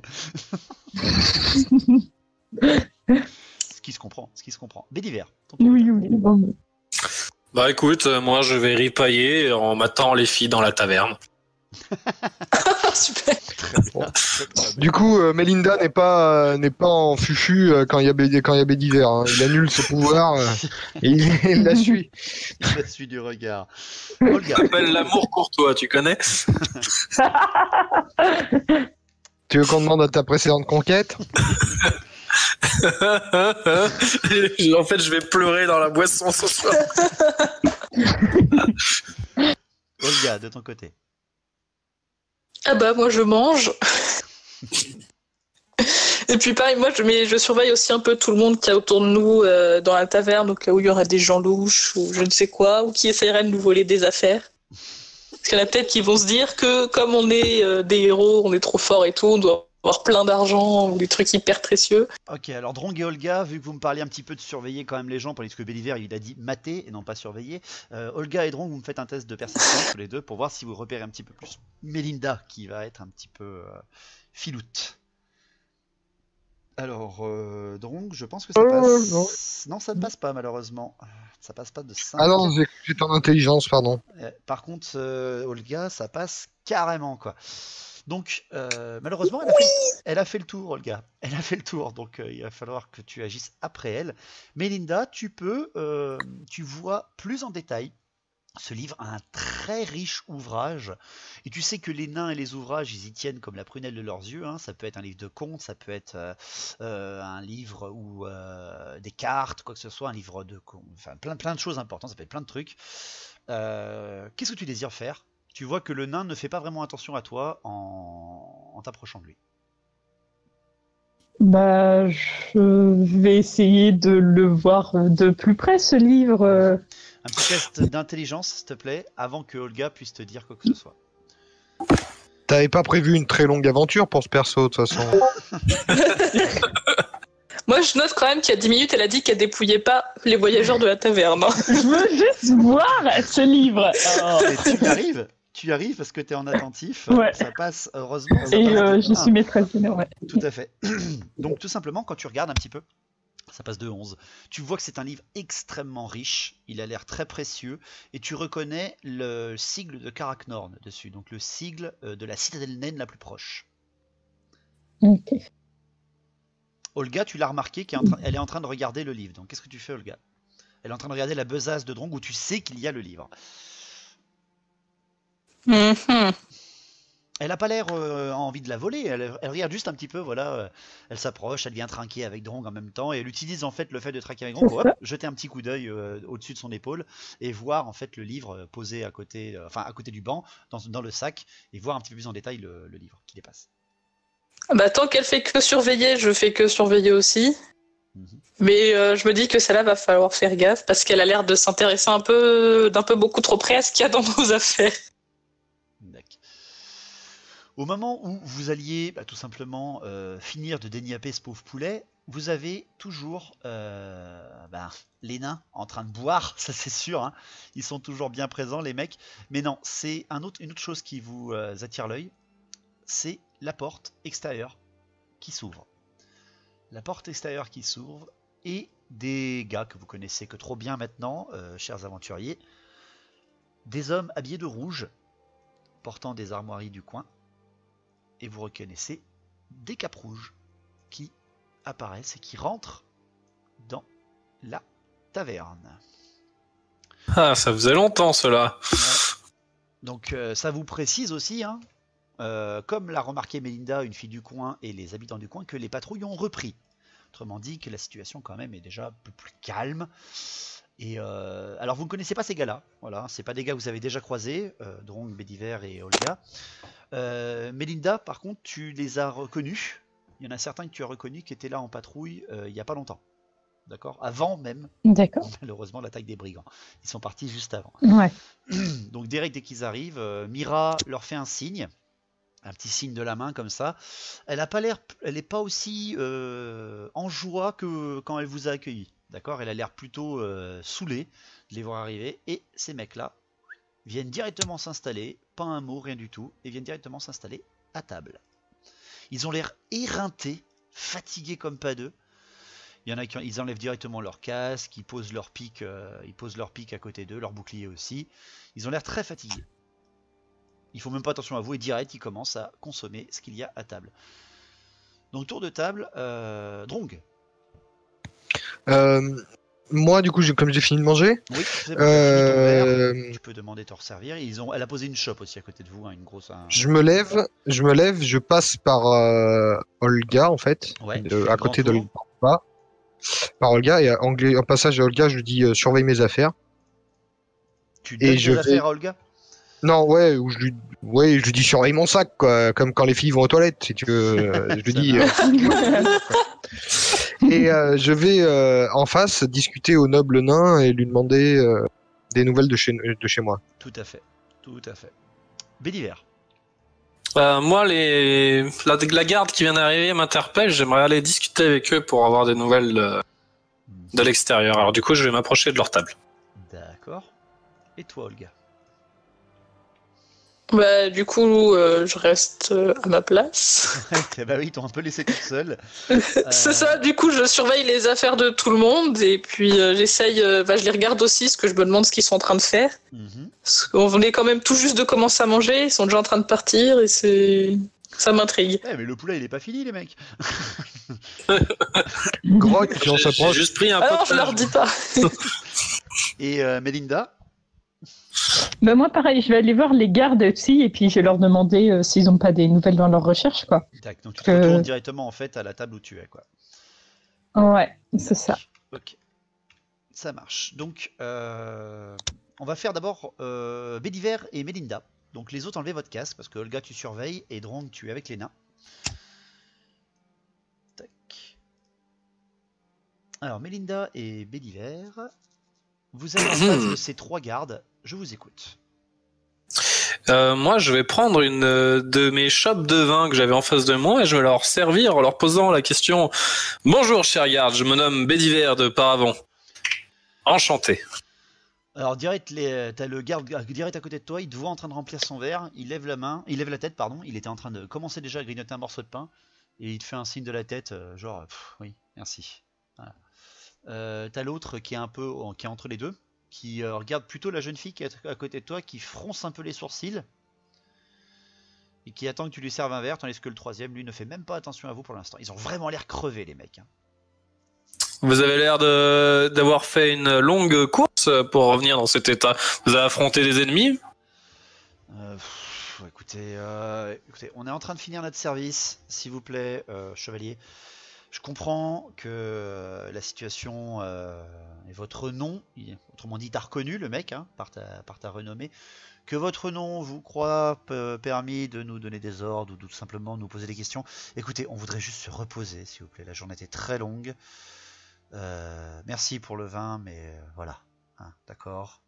Ce qui se comprend. Bédiver. Oui, bon. Bah écoute, moi je vais ripailler en m'attendant les filles dans la taverne. Super. Du coup, Melinda n'est pas en fufu quand il y a Bédiver. Hein. Il annule ses pouvoirs et il la suit. Il la suit du regard. Olga. Ça s'appelle l'amour courtois, tu connais? Tu veux qu'on demande à ta précédente conquête? En fait, je vais pleurer dans la boisson ce soir. Olga, de ton côté. Ah bah moi je mange. Et puis pareil, moi je surveille aussi un peu tout le monde qui est autour de nous dans la taverne, au cas où il y aurait des gens louches ou je ne sais quoi, ou qui essaieraient de nous voler des affaires. Parce qu'il y en a peut-être qui vont se dire que comme on est des héros, on est trop fort et tout, on doit avoir plein d'argent ou des trucs hyper précieux. Ok, alors Drong et Olga, vu que vous me parliez un petit peu de surveiller quand même les gens, tandis que Béliver il a dit mater et non pas surveiller, Olga et Drong, vous me faites un test de perception tous les deux pour voir si vous repérez un petit peu plus Mélinda qui va être un petit peu filoute. Alors, Drong, je pense que ça passe. Non, ça ne passe pas malheureusement. Ça passe pas de 5. Ah non, j'ai en intelligence, pardon. Par contre, Olga, ça passe carrément quoi. Donc, malheureusement, elle a fait le tour, Olga. Elle a fait le tour, donc il va falloir que tu agisses après elle. Mélinda, tu vois plus en détail. Ce livre a un très riche ouvrage, et tu sais que les nains et les ouvrages, ils y tiennent comme la prunelle de leurs yeux, hein. Ça peut être un livre de contes, ça peut être un livre ou des cartes, quoi que ce soit, un livre de... Enfin, plein de choses importantes, ça peut être plein de trucs. Qu'est-ce que tu désires faire? Tu vois que le nain ne fait pas vraiment attention à toi en t'approchant de lui. Bah, je vais essayer de le voir de plus près, ce livre. Un petit test d'intelligence, s'il te plaît, avant que Olga puisse te dire quoi que ce soit. T'avais pas prévu une très longue aventure pour ce perso, de toute façon. Moi, je note quand même qu'il y a 10 minutes, elle a dit qu'elle dépouillait pas les voyageurs de la taverne. Je veux juste voir ce livre. Et tu y arrives parce que tu es en attentif. Ouais. Ça passe, heureusement. Et je suis maîtresse d'une heure, ouais. Tout à fait. Donc, tout simplement, quand tu regardes un petit peu, ça passe de 11. Tu vois que c'est un livre extrêmement riche. Il a l'air très précieux. Et tu reconnais le sigle de Karaknorn dessus. Donc, le sigle de la citadelle naine la plus proche. Ok. Olga, tu l'as remarqué, elle est en train de regarder le livre. Donc, qu'est-ce que tu fais, Olga? Elle est en train de regarder la besace de Drong où tu sais qu'il y a le livre. Mm-hmm. Elle a pas l'air envie de la voler, elle regarde juste un petit peu, voilà, elle s'approche, elle vient trinquer avec Drong en même temps, et elle utilise en fait le fait de trinquer avec Drong pour jeter un petit coup d'œil au-dessus de son épaule, et voir en fait le livre posé à côté, à côté du banc, dans le sac, et voir un petit peu plus en détail le livre qui dépasse. Bah, tant qu'elle fait que surveiller, je fais que surveiller aussi. Mais je me dis que celle-là va falloir faire gaffe, parce qu'elle a l'air de s'intéresser d'un peu beaucoup trop près à ce qu'il y a dans nos affaires. Au moment où vous alliez tout simplement finir de déniapper ce pauvre poulet, vous avez toujours les nains en train de boire, ça c'est sûr, hein. Ils sont toujours bien présents les mecs, mais non, c'est une autre chose qui vous attire l'œil, c'est la porte extérieure qui s'ouvre. La porte extérieure qui s'ouvre et des gars que vous connaissez que trop bien maintenant, chers aventuriers, des hommes habillés de rouge, portant des armoiries du coin, et vous reconnaissez des capes rouges qui apparaissent et qui rentrent dans la taverne. Ah, ça faisait longtemps cela. Ouais. Donc ça vous précise aussi, hein, comme l'a remarqué Mélinda, une fille du coin, et les habitants du coin, que les patrouilles ont repris. Autrement dit que la situation quand même est déjà un peu plus calme. Et alors vous ne connaissez pas ces gars-là, voilà, c'est pas des gars que vous avez déjà croisés, Drong, Bédiver et Olga. Mélinda, par contre, tu les as reconnus. Il y en a certains que tu as reconnus qui étaient là en patrouille il n'y a pas longtemps. D'accord? Avant même, malheureusement, l'attaque des brigands. Ils sont partis juste avant. Ouais. Donc direct dès qu'ils arrivent, Mira leur fait un signe. Un petit signe de la main comme ça. Elle a pas l'air, elle n'est pas aussi en joie que quand elle vous a accueilli. D'accord? Elle a l'air plutôt saoulée de les voir arriver. Et ces mecs-là viennent directement s'installer, pas un mot, rien du tout, et viennent directement s'installer à table. Ils ont l'air éreintés, fatigués comme pas deux. Il y en a qui ils enlèvent directement leur casque, ils posent leur pic à côté d'eux, leur bouclier aussi. Ils ont l'air très fatigués. Ils font même pas attention à vous et direct ils commencent à consommer ce qu'il y a à table. Donc tour de table, Drong. Moi du coup comme j'ai fini de manger. Oui, c'est bon, fini ton verre. Tu peux demander de te resservir. Elle a posé une chope aussi à côté de vous, hein, une grosse. Je me lève, je passe par Olga en fait, ouais, à côté d'Olga. Par Olga et en passage à Olga je lui dis surveille mes affaires. Tu donnes tes affaires à Olga? Non, ouais, je lui dis surveille mon sac, quoi, comme quand les filles vont aux toilettes, si tu veux. Je lui dis. Et je vais en face discuter au noble nain et lui demander des nouvelles de chez moi. Tout à fait, tout à fait. Bédiver. Moi, la garde qui vient d'arriver m'interpelle. J'aimerais aller discuter avec eux pour avoir des nouvelles de l'extérieur. Alors du coup, je vais m'approcher de leur table. D'accord. Et toi, Olga? Bah, du coup, je reste à ma place. Bah oui, ils t'ont un peu laissé toute seule. C'est ça, du coup, je surveille les affaires de tout le monde et puis j'essaye, je les regarde aussi, parce que je me demande ce qu'ils sont en train de faire. Parce qu'on est quand même tout juste de commencer à manger, ils sont déjà en train de partir et ça m'intrigue. Ouais, mais le poulet, il est pas fini, les mecs. Grotte, si on s'approche. J'ai juste pris un peu. Alors, je leur dis pas. Et Mélinda? Bah moi pareil, je vais aller voir les gardes aussi et puis je vais leur demander s'ils n'ont pas des nouvelles dans leur recherche, quoi. Donc tu te retournes directement en fait à la table où tu es, quoi. Ouais, c'est ça. Ok, ça marche. Donc on va faire d'abord Bédiver et Mélinda. Donc les autres, enlevez votre casque parce que Olga tu surveilles et Drong tu es avec les nains. Tac. Alors Mélinda et Bédiver, vous êtes en face de ces trois gardes. Je vous écoute. Moi, je vais prendre une de mes chopes de vin que j'avais en face de moi et je vais leur servir en leur posant la question « Bonjour, cher garde, je me nomme Bédiver de Paravon. Enchanté. » Alors direct, t'as le garde direct à côté de toi, il te voit en train de remplir son verre, il lève la tête, pardon, il était en train de commencer déjà à grignoter un morceau de pain et il te fait un signe de la tête, genre oui, merci. Voilà. T'as l'autre qui est qui est entre les deux, qui regarde plutôt la jeune fille qui est à côté de toi, qui fronce un peu les sourcils et qui attend que tu lui serves un verre, tandis que le troisième, lui, ne fait même pas attention à vous pour l'instant. Ils ont vraiment l'air crevés, les mecs. Hein. Vous avez l'air d'avoir fait une longue course pour revenir dans cet état. Vous avez affronté des ennemis? Écoutez, on est en train de finir notre service, s'il vous plaît, chevalier. Je comprends que la situation et votre nom, autrement dit, t'as reconnu le mec, hein, par ta renommée, que votre nom vous croit permis de nous donner des ordres ou tout simplement nous poser des questions. Écoutez, on voudrait juste se reposer, s'il vous plaît. La journée était très longue. Merci pour le vin, mais voilà. Hein, d'accord.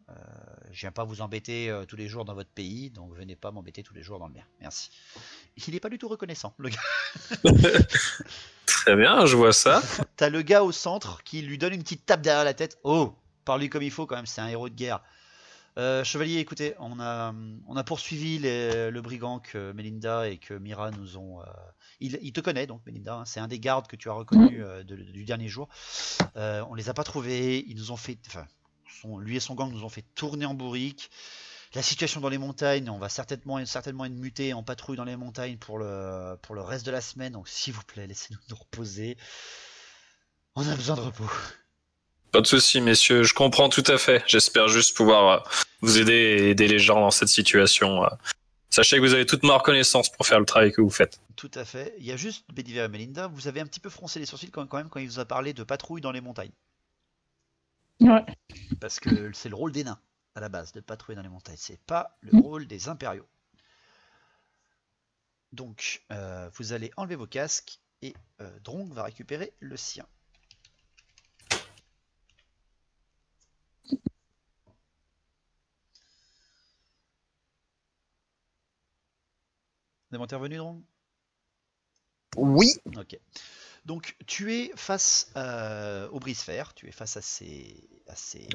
Je viens pas vous embêter tous les jours dans votre pays, donc venez pas m'embêter tous les jours dans le mien. Merci. Il n'est pas du tout reconnaissant, le gars. Très bien, je vois ça. T'as le gars au centre qui lui donne une petite tape derrière la tête. Oh, parle-lui comme il faut quand même, c'est un héros de guerre. Chevalier, écoutez, on a poursuivi le brigand que Melinda et que Mira nous ont... Il te connaît donc, Melinda, hein, c'est un des gardes que tu as reconnu du dernier jour. On les a pas trouvés, ils nous ont fait... Enfin, lui et son gang nous ont fait tourner en bourrique. La situation dans les montagnes, on va certainement être muté en patrouille dans les montagnes pour le reste de la semaine. Donc s'il vous plaît, laissez-nous nous reposer. On a besoin de repos. Pas de souci, messieurs, je comprends tout à fait. J'espère juste pouvoir vous aider et aider les gens dans cette situation. Sachez que vous avez toute ma reconnaissance pour faire le travail que vous faites. Tout à fait. Il y a juste Bédiver et Melinda, vous avez un petit peu froncé les sourcils quand même quand il vous a parlé de patrouille dans les montagnes. Ouais. Parce que c'est le rôle des nains, à la base, de patrouiller dans les montagnes. C'est pas le rôle des impériaux. Donc, vous allez enlever vos casques et Drong va récupérer le sien. Vous êtes intervenu, Drong? Oui. Ok. Donc tu es face au brise-fer, tu es face à ces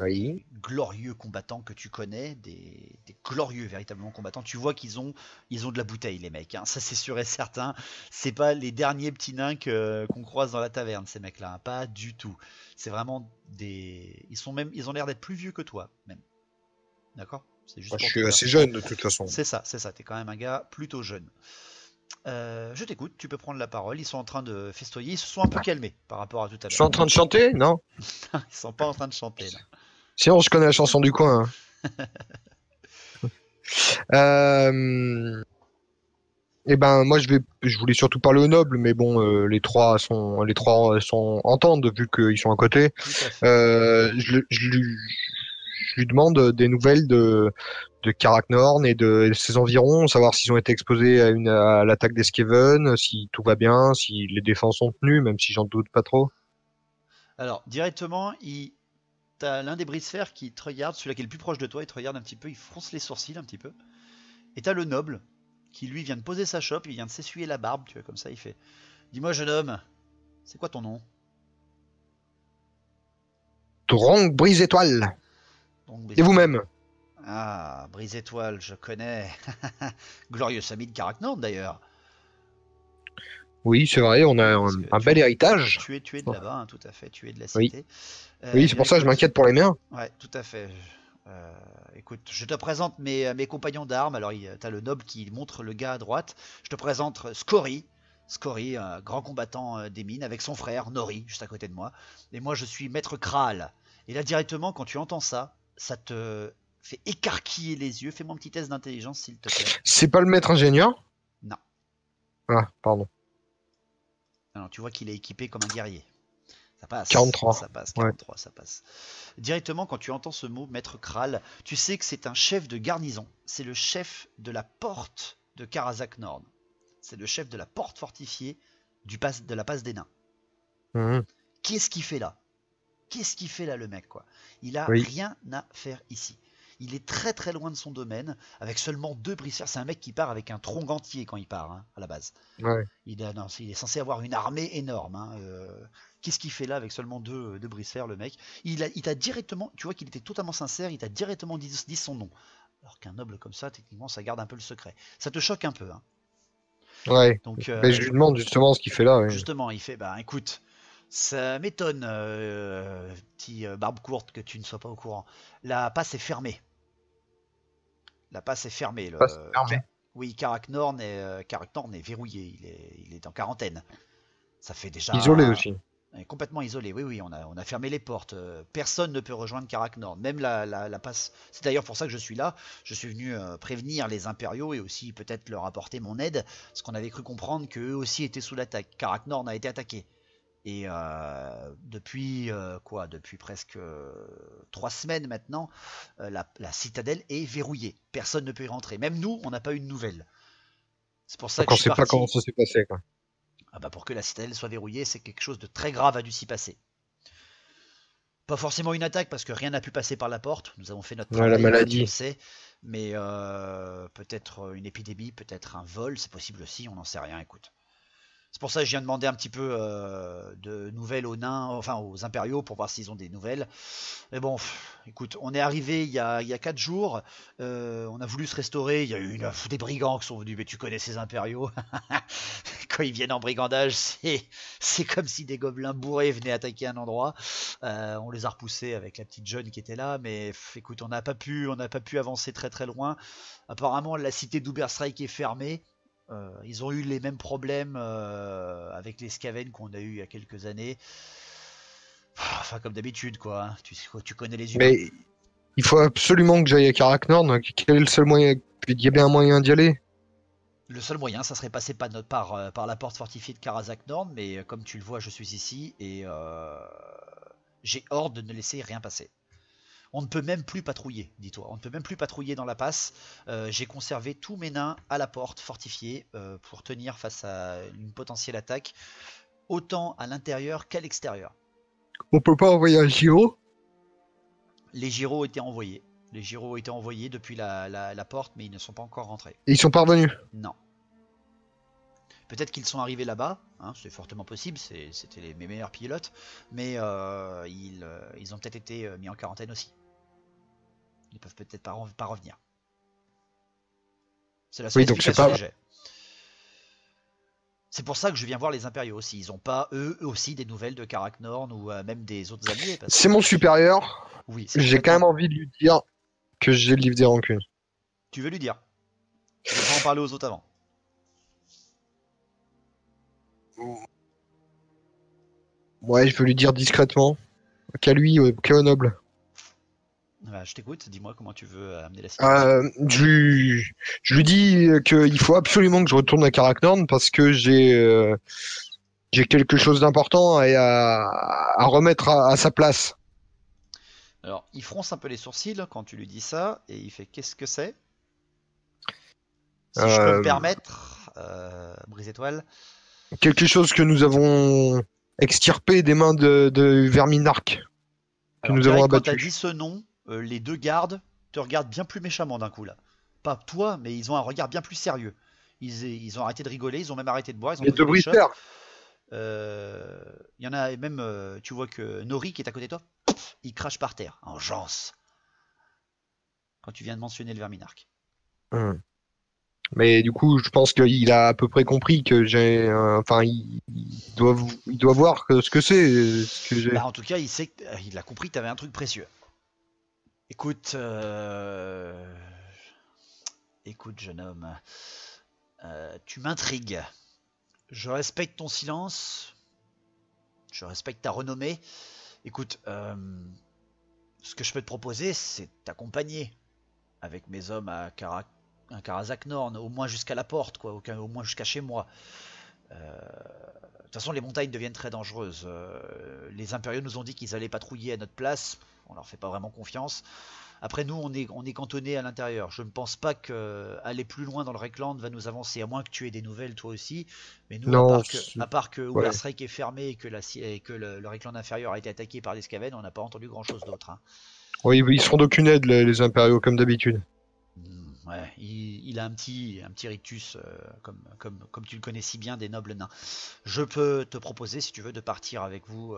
Oui. glorieux combattants que tu connais, des glorieux véritablement combattants. Tu vois qu'ils ont de la bouteille les mecs, hein. Ça c'est sûr et certain. C'est pas les derniers petits nains qu'on croise dans la taverne ces mecs-là, hein. Pas du tout. C'est vraiment des... Ils ont l'air d'être plus vieux que toi même. D'accord? C'est juste Moi, pour je te suis dire. assez jeune de toute façon. C'est ça. T'es quand même un gars plutôt jeune. Je t'écoute, tu peux prendre la parole. Ils sont en train de festoyer, ils se sont un peu calmés par rapport à tout à l'heure. Je suis en train de chanter? Non. Ils sont pas en train de chanter là. Sinon, je connais la chanson du coin. Eh ben, moi, je voulais surtout parler aux nobles, mais bon, les trois entendent vu qu'ils sont à côté. Tout à fait. Je lui demande des nouvelles de Karaknorn et de ses environs, savoir s'ils ont été exposés à l'attaque des Skaven, si tout va bien, si les défenses sont tenues, même si j'en doute pas trop. Alors, directement, t'as l'un des brise-fer qui te regarde, celui-là qui est le plus proche de toi, il te regarde un petit peu, il fronce les sourcils un petit peu. Et t'as le noble qui lui vient de poser sa chope, il vient de s'essuyer la barbe, tu vois, comme ça, il fait: dis-moi, jeune homme, c'est quoi ton nom? Drong Brise-Étoile. Donc, Et vous-même? Ah, Brise-Étoile, je connais. Glorieux ami de Karaknorn d'ailleurs. Oui, c'est vrai, on a un bel héritage. Tu es de là-bas, hein, tout à fait, tu es de la Oui. cité. Oui, c'est pour ça que je m'inquiète pour les miens. Ouais, tout à fait. Écoute, je te présente mes compagnons d'armes. Alors, t'as le noble qui montre le gars à droite. Je te présente Scory. Scory, un grand combattant des mines, avec son frère Nori, juste à côté de moi. Et moi, je suis maître Kral. Et là, directement, quand tu entends ça, ça te fait écarquiller les yeux. Fais-moi un petit test d'intelligence, s'il te plaît. C'est pas le maître ingénieur? Non. Ah, pardon. Alors, tu vois qu'il est équipé comme un guerrier. Ça passe. 43. Ça passe, 43, ouais. Ça passe. Directement, quand tu entends ce mot, maître Kral, tu sais que c'est un chef de garnison. C'est le chef de la porte de Karazak Nord. C'est le chef de la porte fortifiée de la passe des nains. Mmh. Qu'est-ce qu'il fait là? Qu'est-ce qu'il fait là, le mec, quoi? Il a Oui. rien à faire ici. Il est très très loin de son domaine, avec seulement 2 brise-fer. C'est un mec qui part avec un tronc entier quand il part, hein, à la base. Ouais. Il est censé avoir une armée énorme, hein. Qu'est-ce qu'il fait là avec seulement 2 brise-fer, le mec? Il t'a directement, tu vois qu'il était totalement sincère, il t'a directement dit son nom. Alors qu'un noble comme ça, techniquement, ça garde un peu le secret. Ça te choque un peu, hein. Ouais. Donc, Mais je lui demande justement ce qu'il fait là. Ouais. justement, il fait: bah écoute, ça m'étonne, petit barbe courte, que tu ne sois pas au courant. La passe est fermée. La passe est fermée. Passe fermée. Oui, Karaknorn est verrouillé. Il est en quarantaine. Ça fait déjà. Isolé aussi. On est complètement isolé. Oui, oui, on a fermé les portes. Personne ne peut rejoindre Karak Nord. Même la passe. C'est d'ailleurs pour ça que je suis là. Je suis venu prévenir les impériaux et aussi peut-être leur apporter mon aide. Parce qu'on avait cru comprendre qu'eux aussi étaient sous l'attaque. Karak Nord a été attaqué. Et depuis presque 3 semaines maintenant, la citadelle est verrouillée. Personne ne peut y rentrer. Même nous, on n'a pas eu de nouvelles. C'est pour ça que On je suis sait pas parti. comment ça s'est passé, quoi. Ah bah pour que la citadelle soit verrouillée, c'est quelque chose de très grave a dû s'y passer. Pas forcément une attaque parce que rien n'a pu passer par la porte. Nous avons fait notre Ouais, travail, la tu maladie. le sais. Mais peut-être une épidémie, peut-être un vol, c'est possible aussi, on n'en sait rien, écoute. C'est pour ça que je viens demander un petit peu de nouvelles aux nains, enfin aux impériaux, pour voir s'ils ont des nouvelles. Mais bon, écoute, on est arrivé il y a 4 jours, on a voulu se restaurer, il y a eu des brigands qui sont venus, mais tu connais ces impériaux. Quand ils viennent en brigandage, c'est comme si des gobelins bourrés venaient attaquer un endroit. On les a repoussés avec la petite jeune qui était là, mais écoute, on n'a pas pu avancer très très loin. Apparemment, la cité d'Uberstrike est fermée. Ils ont eu les mêmes problèmes avec les Skaven qu'on a eu il y a quelques années. Enfin, comme d'habitude, quoi. Hein. Tu connais les humains. Mais il faut absolument que j'aille à Karak Nord. Donc quel est le seul moyen? Il y a bien un moyen d'y aller? Le seul moyen, ça serait passer par la porte fortifiée de Karazak Nord, mais comme tu le vois, je suis ici et j'ai ordre de ne laisser rien passer. On ne peut même plus patrouiller, dis-toi. On ne peut même plus patrouiller dans la passe. J'ai conservé tous mes nains à la porte fortifiée pour tenir face à une potentielle attaque, autant à l'intérieur qu'à l'extérieur. On peut pas envoyer un gyro? Les gyros ont été envoyés. Les gyros ont été envoyés depuis la porte, mais ils ne sont pas encore rentrés. Et ils sont parvenus? Non. Peut-être qu'ils sont arrivés là-bas, hein, c'est fortement possible, c'était mes meilleurs pilotes, mais ils ont peut-être été mis en quarantaine aussi. Ils peuvent peut-être pas revenir. C'est la seule explication que j'ai. C'est pour ça que je viens voir les impériaux aussi. Ils n'ont pas, eux aussi, des nouvelles de Karak Nord ou même des autres alliés. C'est mon supérieur. Oui, j'ai quand même envie de lui dire que j'ai le livre des rancunes. Tu veux lui dire? Je vais pas en parler aux autres avant. Ouais, je veux lui dire discrètement. Qu'à lui, qu'à au noble. Bah, je t'écoute, dis-moi comment tu veux amener la situation. Je lui dis qu'il faut absolument que je retourne à Karak Nord parce que j'ai quelque chose d'important à remettre à sa place. Alors, il fronce un peu les sourcils quand tu lui dis ça, et il fait qu'est-ce que c'est? Si je peux me permettre, Brise Étoile. Quelque chose que nous avons extirpé des mains de Verminark. Alors, nous avons abattu. Quand tu as dit ce nom, les deux gardes te regardent bien plus méchamment d'un coup là. Pas toi, mais ils ont un regard bien plus sérieux. Ils ont arrêté de rigoler, ils ont même arrêté de boire. Ils ont Les deux briseurs. Il y en a même, tu vois que Nori qui est à côté de toi, il crache par terre, en gence. Quand tu viens de mentionner le Verminark. Mais du coup, je pense qu'il a à peu près compris que j'ai. Enfin, il doit voir ce que c'est. Bah, en tout cas, il a compris que tu avais un truc précieux. Écoute, jeune homme, tu m'intrigues. Je respecte ton silence. Je respecte ta renommée. Écoute, ce que je peux te proposer, c'est t'accompagner avec mes hommes à Karazak Nord, au moins jusqu'à la porte, quoi, au moins jusqu'à chez moi. De toute façon, les montagnes deviennent très dangereuses. Les impériaux nous ont dit qu'ils allaient patrouiller à notre place. On leur fait pas vraiment confiance. Après, nous, on est cantonné à l'intérieur. Je ne pense pas qu'aller plus loin dans le Reikland va nous avancer, à moins que tu aies des nouvelles toi aussi. Mais nous, non, à part que Uberstrike est fermé et que le Reikland inférieur a été attaqué par les Skaven, on n'a pas entendu grand-chose d'autre. Hein. Oui, ils seront d'aucune aide, les impériaux, comme d'habitude. Ouais, il a un petit rictus, comme tu le connais si bien, des nobles nains. Je peux te proposer, si tu veux, de partir avec vous,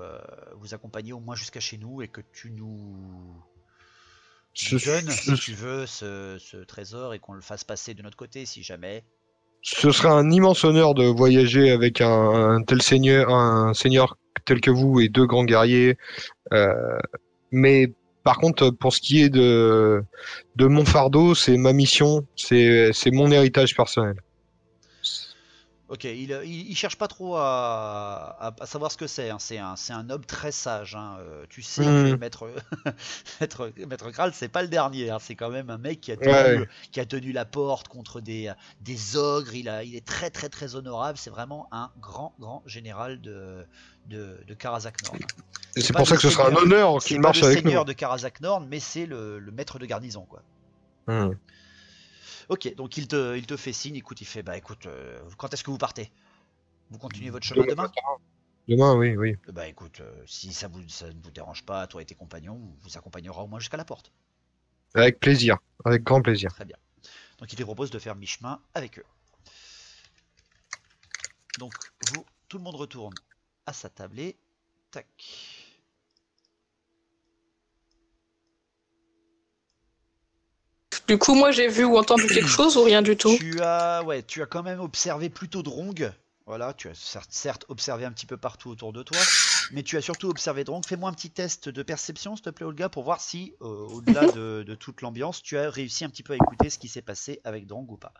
vous accompagner au moins jusqu'à chez nous et que tu nous donnes, si tu veux, ce trésor et qu'on le fasse passer de notre côté, si jamais. Ce serait un immense honneur de voyager avec un seigneur tel que vous et 2 grands guerriers. Mais par contre, pour ce qui est de mon fardeau, c'est ma mission, c'est mon héritage personnel. Ok, il cherche pas trop à savoir ce que c'est. Hein. C'est un homme très sage. Hein. Tu sais que Maître Maître Kral, c'est pas le dernier. Hein. C'est quand même un mec Ouais. qui a tenu la porte contre des ogres. Il est très très très honorable. C'est vraiment un grand général de Karazak Nord. Et c'est pour ça que ce sera un honneur qu'il marche avec nous. C'est le seigneur de Karazak Nord, mais c'est le maître de garnison, quoi. Ok, donc il te fait signe, écoute, il fait, bah écoute, quand est-ce que vous partez? Vous continuez votre chemin demain? Demain, oui. Bah écoute, si ça ne vous dérange pas, toi et tes compagnons, on vous accompagnera au moins jusqu'à la porte. Avec plaisir, avec grand plaisir. Très bien. Donc il te propose de faire mi-chemin avec eux. Donc tout le monde retourne à sa tablée. Tac. Du coup, moi, j'ai vu ou entendu quelque chose ou rien du tout? Tu as quand même observé plutôt Drong. Voilà, tu as certes observé un petit peu partout autour de toi, mais tu as surtout observé Drong. Fais-moi un petit test de perception, s'il te plaît, Olga, pour voir si, au-delà de toute l'ambiance, tu as réussi un petit peu à écouter ce qui s'est passé avec Drong ou pas.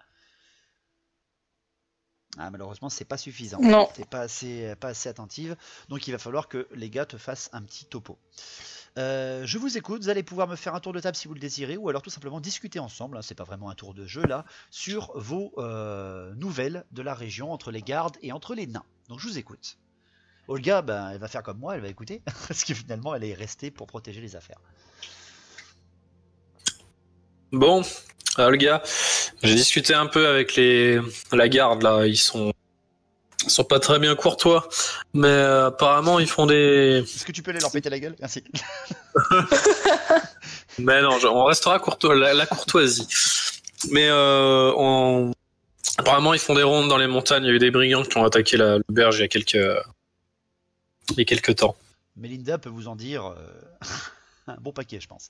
Ah, malheureusement, c'est pas suffisant. Non. T'es pas assez attentive, donc il va falloir que les gars te fassent un petit topo. Je vous écoute, vous allez pouvoir me faire un tour de table si vous le désirez, ou alors tout simplement discuter ensemble, hein, c'est pas vraiment un tour de jeu là, sur vos nouvelles de la région, entre les gardes et entre les nains. Donc je vous écoute. Olga, ben, elle va faire comme moi, elle va écouter, parce que finalement elle est restée pour protéger les affaires. Bon, Olga, j'ai discuté un peu avec la garde là, ils sont pas très bien courtois, mais apparemment ils font des... Est-ce que tu peux aller leur péter la gueule? Merci. Mais non, on restera la courtoisie. Mais apparemment ils font des rondes dans les montagnes, il y a eu des brigands qui ont attaqué l'auberge il y a quelques temps. Melinda peut vous en dire un bon paquet, je pense.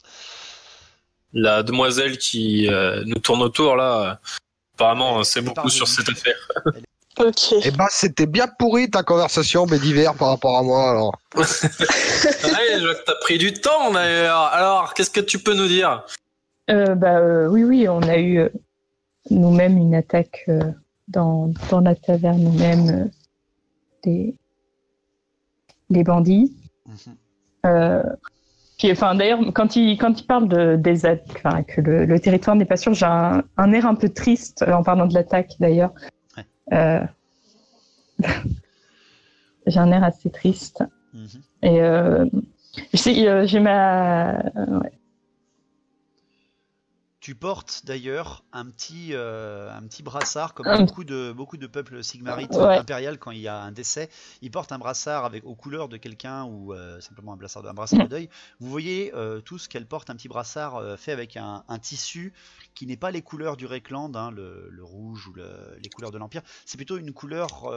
La demoiselle qui nous tourne autour là, apparemment c'est beaucoup sur cette affaire. Ok. Eh ben, c'était bien pourri ta conversation, Bédiver, par rapport à moi, alors. Ouais, je vois que t'as pris du temps d'ailleurs. Alors, qu'est-ce que tu peux nous dire? Oui, on a eu nous-mêmes une attaque dans la taverne nous-mêmes des bandits. Puis, enfin, d'ailleurs, quand il parle que le territoire n'est pas sûr, j'ai un air un peu triste en parlant de l'attaque d'ailleurs. Ouais. J'ai un air assez triste. Et j'ai ma... Ouais. Tu portes d'ailleurs un petit brassard, comme beaucoup de peuples sigmarites impérial, quand il y a un décès, ils portent un brassard aux couleurs de quelqu'un ou simplement un brassard de deuil. Vous voyez tous qu'elle porte un petit brassard fait avec un tissu qui n'est pas les couleurs du Reikland, hein, le rouge ou les couleurs de l'Empire. C'est plutôt une couleur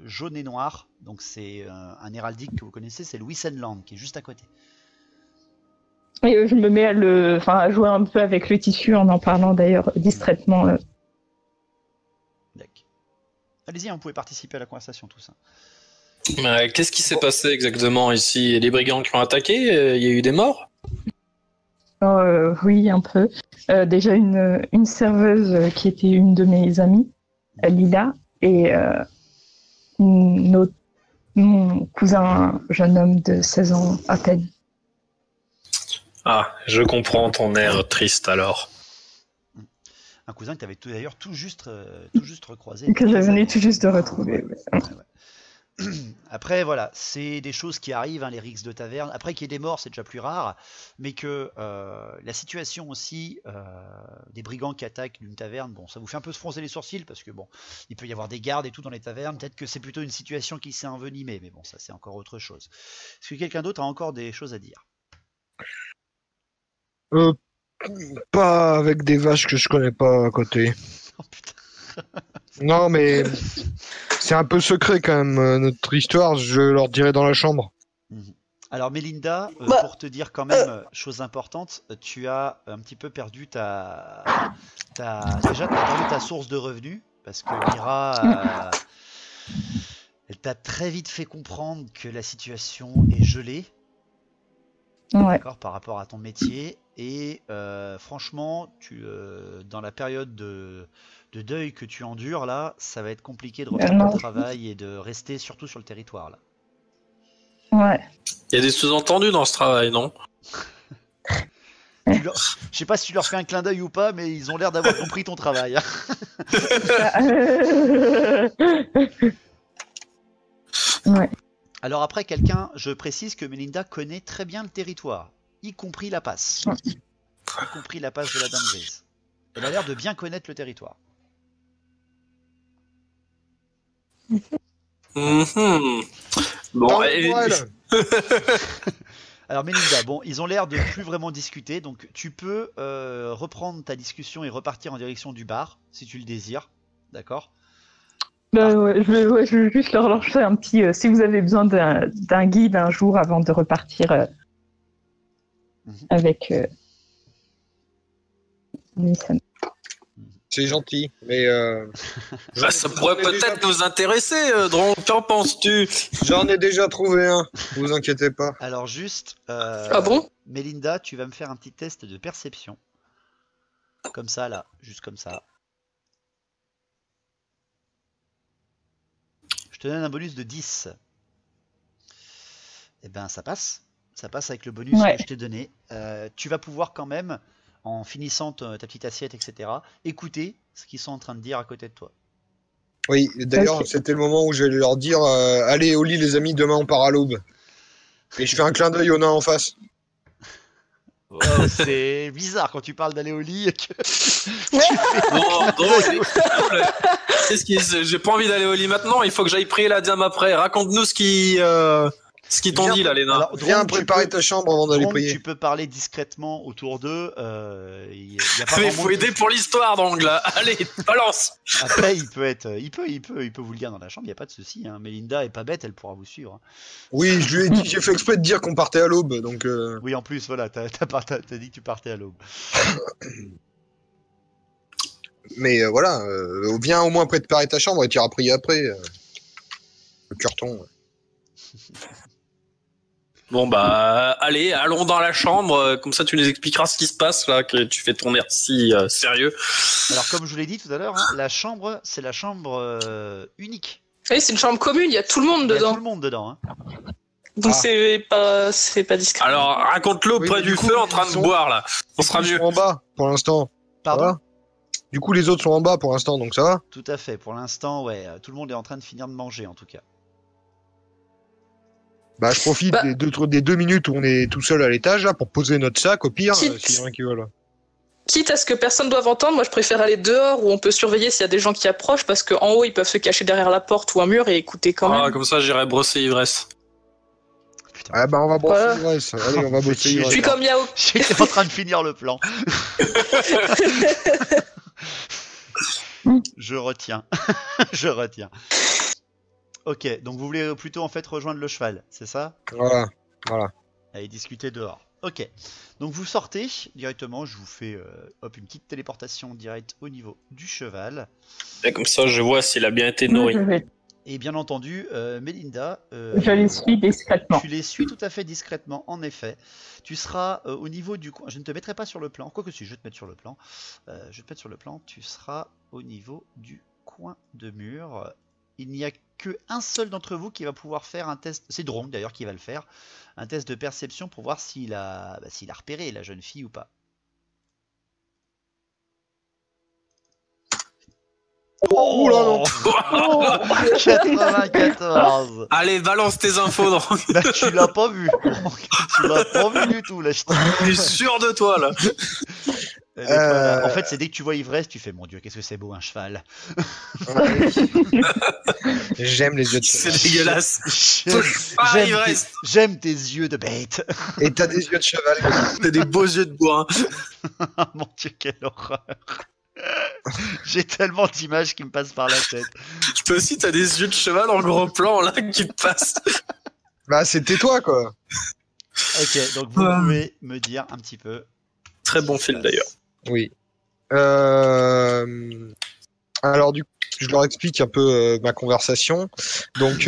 jaune et noire. Donc c'est un héraldique que vous connaissez, c'est le Wissenland qui est juste à côté. Et je me mets à jouer un peu avec le tissu en parlant d'ailleurs distraitement. D'accord. Allez-y, vous pouvez participer à la conversation, tout ça. Qu'est-ce qui s'est passé exactement ici? Il y a des brigands qui ont attaqué? Il y a eu des morts? Oui, un peu. Déjà une serveuse qui était une de mes amies, Lila, et mon cousin, jeune homme de 16 ans à peine. Ah, je comprends ton air triste alors. Un cousin que tu avais d'ailleurs tout juste recroisé. Que je venais tout juste de retrouver. Ouais. Après, voilà, c'est des choses qui arrivent, hein, les rixes de taverne. Après, qu'il y ait des morts, c'est déjà plus rare. Mais que la situation aussi des brigands qui attaquent une taverne, bon, ça vous fait un peu se froncer les sourcils parce que bon, il peut y avoir des gardes et tout dans les tavernes. Peut-être que c'est plutôt une situation qui s'est envenimée. Mais bon, ça, c'est encore autre chose. Est-ce que quelqu'un d'autre a encore des choses à dire? Pas avec des vaches que je connais pas à côté. Oh putain. Non, mais c'est un peu secret quand même, notre histoire. Je leur dirai dans la chambre. Alors, Melinda, pour te dire quand même, chose importante, tu as un petit peu perdu t'as perdu ta source de revenus parce que Mira, elle t'a très vite fait comprendre que la situation est gelée. Ouais. D'accord, par rapport à ton métier et franchement dans la période de de deuil que tu endures là, ça va être compliqué de reprendre non. le travail et de rester surtout sur le territoire là. Ouais. Il y a des sous-entendus dans ce travail, non? Je sais pas si tu leur fais un clin d'œil ou pas, mais ils ont l'air d'avoir compris ton travail. Ouais. Alors après, je précise que Melinda connaît très bien le territoire, y compris la passe. Y compris la passe de la Dame Grise. Elle a l'air de bien connaître le territoire. Mhm. Bon, Parle et- pour elle. Alors Melinda, bon, ils ont l'air de plus vraiment discuter, donc tu peux reprendre ta discussion et repartir en direction du bar, si tu le désires, d'accord? Bah, ouais, je vais juste leur lancer un petit. Si vous avez besoin d'un guide un jour avant de repartir avec. Nissan. C'est gentil, mais Bah, ça pourrait peut-être nous intéresser, Dron. Qu'en penses-tu? j'en ai déjà trouvé un. Vous inquiétez pas. Alors juste, Ah bon? Melinda, tu vas me faire un petit test de perception. Comme ça, là, juste comme ça. Je te donne un bonus de 10. Eh ben, ça passe. Ça passe avec le bonus Ouais. que je t'ai donné. Tu vas pouvoir quand même, en finissant ta petite assiette, etc., écouter ce qu'ils sont en train de dire à côté de toi. Oui, d'ailleurs, Ok. c'était le moment où je vais leur dire allez au lit, les amis, demain on part à l'aube. Et je fais un clin d'œil au nain en face. Oh, c'est bizarre quand tu parles d'aller au lit et que Non, Dron, j'ai pas envie d'aller au lit maintenant, il faut que j'aille prier la dame après. Raconte-nous ce qu'ils t'ont dit là, les nains. Alors, Viens Drone, préparer ta chambre avant d'aller Drone, prier. tu peux parler discrètement autour d'eux. Y a pas Mais grand faut monde aider qui- pour l'histoire, donc là. Allez, balance. Après, il peut vous le dire dans la chambre, il n'y a pas de souci. Hein. Melinda est pas bête, elle pourra vous suivre. Hein. Oui, je lui ai dit, j'ai fait exprès de dire qu'on partait à l'aube, donc Oui, en plus, voilà, t'as dit que tu partais à l'aube. mais voilà, viens au moins préparer ta chambre et tu iras prier après. Le curton. Bon bah allez, allons dans la chambre, comme ça tu nous expliqueras ce qui se passe là, que tu fais ton air si sérieux. Alors, comme je vous l'ai dit tout à l'heure, hein, la chambre, c'est la chambre unique. Oui, c'est une chambre commune, il y a tout le monde Il y a dedans. tout le monde dedans. Hein. Donc Ah. c'est pas discret. Alors raconte-le Oui, auprès mais du du coup, feu en train ils de sont- boire là, on sera Ils mieux. sont en bas pour l'instant. Pardon? Ça va. Du coup, les autres sont en bas pour l'instant, donc ça va. Tout à fait. Pour l'instant, ouais, tout le monde est en train de finir de manger, en tout cas. Bah, je profite Bah. des 2 minutes où on est tout seul à l'étage là pour poser notre sac au pire, Quitte. s'il y en a qui veulent. Quitte à ce que personne doive entendre, moi je préfère aller dehors où on peut surveiller s'il y a des gens qui approchent parce qu'en haut ils peuvent se cacher derrière la porte ou un mur et écouter quand Ah, même. comme ça j'irai brosser ivresse. Putain. Ah bah on va bosser Voilà. l'ivresse. Allez, on va bosser Puis l'ivresse. Puis comme il y a J'étais en train de finir le plan. Je retiens. Je retiens. Ok, donc vous voulez plutôt en fait rejoindre le cheval, c'est ça? Voilà. Allez discuter dehors. Ok, donc vous sortez directement, je vous fais hop, une petite téléportation directe au niveau du cheval. Et comme ça je vois s'il a bien été Moi, nourri. Et bien entendu, Melinda, je les suis discrètement. tu les suis tout à fait discrètement, en effet. Tu seras au niveau du coin. Je ne te mettrai pas sur le plan. Quoique si, je vais te mettre sur le plan. Je vais te mettre sur le plan. Tu seras au niveau du coin de mur. Il n'y a qu'un seul d'entre vous qui va pouvoir faire un test. C'est Drong d'ailleurs qui va le faire. Un test de perception pour voir s'il a repéré la jeune fille ou pas. Oh là non. 94. Allez, balance tes infos, Dron. Bah, tu l'as pas vu. Tu l'as pas vu du tout là. Je suis sûr de toi là. Elle est pas là. En fait, c'est dès que tu vois ivresse, tu fais mon Dieu, qu'est-ce que c'est beau un cheval. J'aime les yeux de C'est cheval. dégueulasse. J'aime- Ah, j'aime ivresse. j'aime tes yeux de bête. Et t'as des yeux de cheval. T'as des beaux yeux de bois. Mon Dieu, quelle horreur. J'ai tellement d'images qui me passent par la tête. Tu peux aussi, t'as des yeux de cheval en gros plan là qui te passent. Bah c'était toi quoi. Ok, donc vous pouvez me dire un petit peu. Très bon film d'ailleurs. Oui. Alors du coup, je leur explique un peu ma conversation. Donc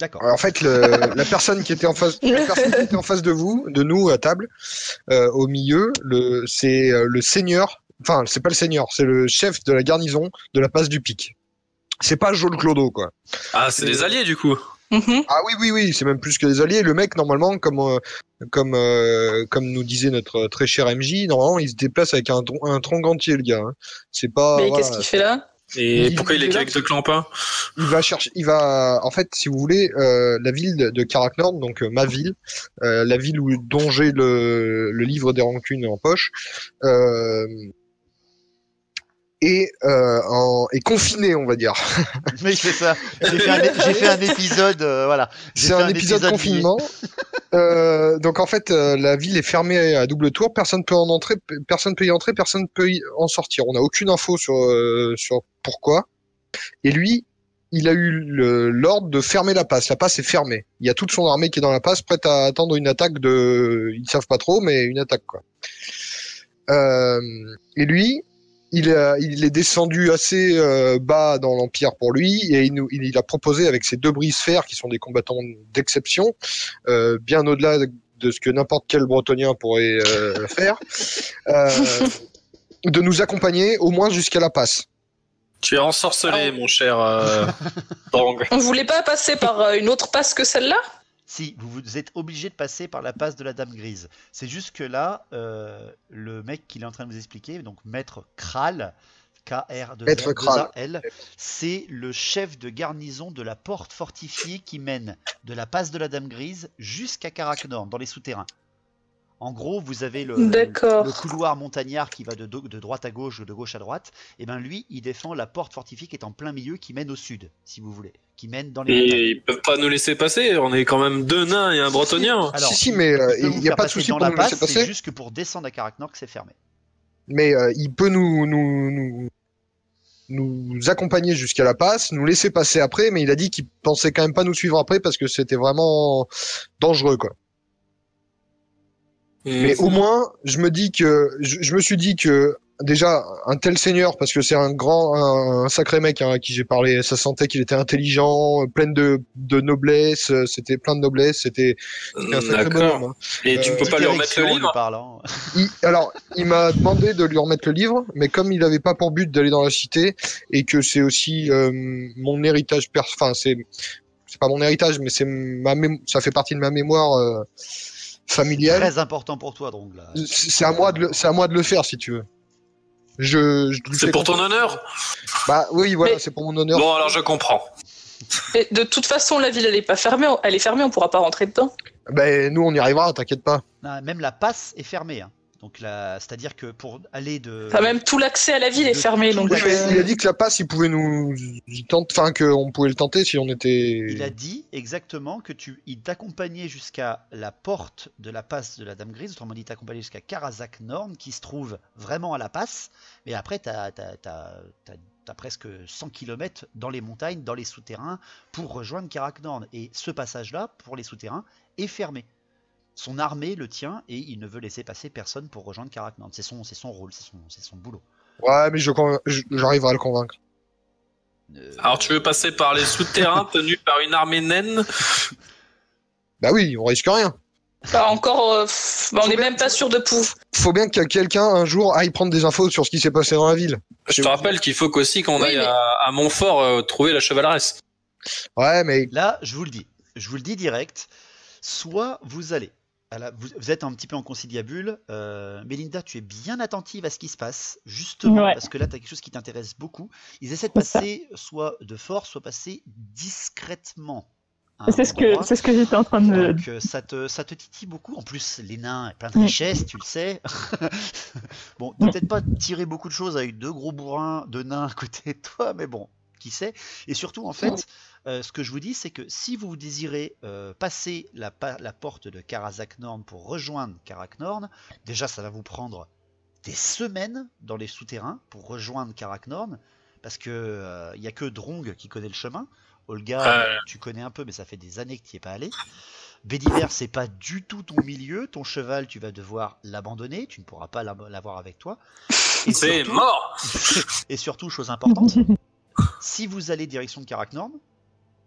D'accord. En fait, la personne qui était en face, de vous, de nous à table, au milieu, c'est le seigneur. Enfin, c'est pas le seigneur, c'est le chef de la garnison de la passe du Pic. C'est pas Joel Clodo, quoi. Ah, c'est des alliés du coup. Ah oui, c'est même plus que des alliés. Le mec, normalement, comme nous disait notre très cher MJ, normalement, il se déplace avec un tronc entier, le gars. Hein. C'est pas. Mais voilà, qu'est-ce qu'il fait là? Et pourquoi il est avec deux clampins? Il va, en fait, si vous voulez, la ville de Karak-Nord, donc ma ville, la ville dont j'ai le livre des rancunes en poche, est confiné, on va dire. Mais il fait ça. J'ai fait un épisode, voilà. C'est un épisode confinement. Donc en fait, la ville est fermée à double tour. Personne peut y entrer, personne peut en sortir. On n'a aucune info sur pourquoi. Et lui, il a eu l'ordre de fermer la passe. La passe est fermée. Il y a toute son armée qui est dans la passe, prête à attendre une attaque ils savent pas trop, mais une attaque, quoi. Et lui, il est descendu assez bas dans l'Empire pour lui, et il a proposé avec ses 2 brise-fer, qui sont des combattants d'exception, bien au-delà de ce que n'importe quel bretonien pourrait faire, de nous accompagner au moins jusqu'à la passe. Tu es ensorcelé, mon cher Drang. On voulait pas passer par une autre passe que celle-là? Si, vous êtes obligé de passer par la passe de la Dame Grise. C'est juste que là, le mec qu'il est en train de vous expliquer, donc Maître Kral, K-R-2-A-L, c'est le chef de garnison de la porte fortifiée qui mène de la passe de la Dame Grise jusqu'à Karak-Nord, dans les souterrains. En gros, vous avez le couloir montagnard qui va de droite à gauche ou de gauche à droite. Et bien lui, il défend la porte fortifiée qui est en plein milieu, qui mène au sud, si vous voulez. Qui mène dans les montagnes. Et ils peuvent pas nous laisser passer, on est quand même 2 nains et un bretonien. Alors, si, mais il n'y a pas de souci pour nous laisser passer. C'est juste que pour descendre à Karak-Nord, que c'est fermé. Mais il peut nous accompagner jusqu'à la passe, nous laisser passer après, mais il a dit qu'il pensait quand même pas nous suivre après parce que c'était vraiment dangereux, quoi. Mais au moins, je me suis dit que déjà un tel seigneur, parce que c'est un sacré mec, hein, à qui j'ai parlé, ça sentait qu'il était intelligent, plein de noblesse, c'était plein de noblesse, c'était un sacré bonhomme. Hein. Et tu peux pas lui remettre le livre? Il m'a demandé de lui remettre le livre, mais comme il avait pas pour but d'aller dans la cité et que c'est aussi mon héritage, enfin c'est pas mon héritage, mais ça fait partie de ma mémoire. Familial. Très important pour toi, donc là. C'est à moi de le faire, si tu veux. C'est pour ton honneur? Bah oui, voilà, c'est pour mon honneur. Bon, alors je comprends. Mais de toute façon, la ville, elle est fermée, on pourra pas rentrer dedans. Ben nous, on y arrivera, t'inquiète pas. Non, même la passe est fermée. Hein. Donc c'est-à-dire que pour aller de. Enfin, même tout l'accès à la ville est fermé. Donc il a dit que la passe, il pouvait qu'on pouvait le tenter si on était. Il a dit exactement que il t'accompagnait jusqu'à la porte de la passe de la Dame Grise, autrement dit, il t'accompagnait jusqu'à Karazak-Norn, qui se trouve vraiment à la passe. Mais après, t'as presque 100 km dans les montagnes, dans les souterrains, pour rejoindre Karak-Norn. Et ce passage-là, pour les souterrains, est fermé. Son armée le tient et il ne veut laisser passer personne pour rejoindre Karak-Nord. C'est son rôle, c'est son boulot. Ouais, mais j'arriverai à le convaincre. Alors tu veux passer par les souterrains tenus par une armée naine? Bah oui, on risque rien. Bah encore, on n'est même pas sûr de pouvoir. Faut bien que quelqu'un un jour aille prendre des infos sur ce qui s'est passé dans la ville. Je te rappelle qu'il faut qu'aussi qu'on aille à Montfort trouver la chevaleresse. Ouais, mais là, je vous le dis direct. Soit vous allez. Vous êtes un petit peu en conciliabule. Mélinda, tu es bien attentive à ce qui se passe, justement, parce que là, tu as quelque chose qui t'intéresse beaucoup. Ils essaient de passer soit de force, soit passer discrètement. C'est ce que j'étais en train de... Donc, ça te titille beaucoup. En plus, les nains, plein de richesses, tu le sais. Bon, peut-être pas tirer beaucoup de choses avec 2 gros bourrins de nains à côté de toi, mais bon, qui sait. Et surtout, en fait... ce que je vous dis, c'est que si vous désirez passer la porte de Karazak-Norn pour rejoindre Karak-Norn, déjà ça va vous prendre des semaines dans les souterrains pour rejoindre Karak-Norn, parce que il n'y a que Drong qui connaît le chemin. Olga, tu connais un peu, mais ça fait des années que tu n'y es pas allé. Bédiver, c'est pas du tout ton milieu. Ton cheval, tu vas devoir l'abandonner. Tu ne pourras pas l'avoir avec toi. C'est mort. Et surtout, chose importante, si vous allez direction de Karak-Norn,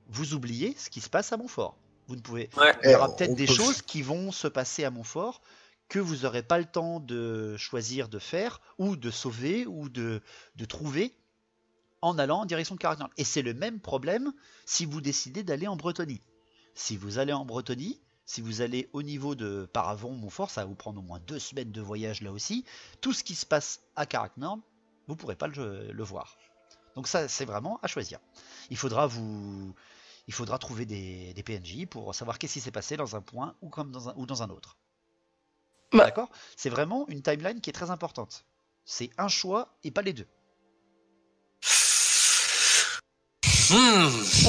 vous oubliez ce qui se passe à Montfort. Vous ne pouvez. Ouais. Il y aura peut-être des choses qui vont se passer à Montfort que vous n'aurez pas le temps de choisir de faire, ou de sauver, ou de trouver en allant en direction de Carac-Nord. Et c'est le même problème si vous décidez d'aller en Bretonnie. Si vous allez en Bretonnie, si vous allez au niveau de Paravon, Montfort, ça va vous prendre au moins 2 semaines de voyage là aussi. Tout ce qui se passe à Carac-Nord, vous ne pourrez pas le voir. Donc ça, c'est vraiment à choisir. Il faudra trouver des PNJ pour savoir qu'est-ce qui s'est passé dans un point ou dans un autre. Bah. D'accord ? C'est vraiment une timeline qui est très importante. C'est un choix et pas les deux.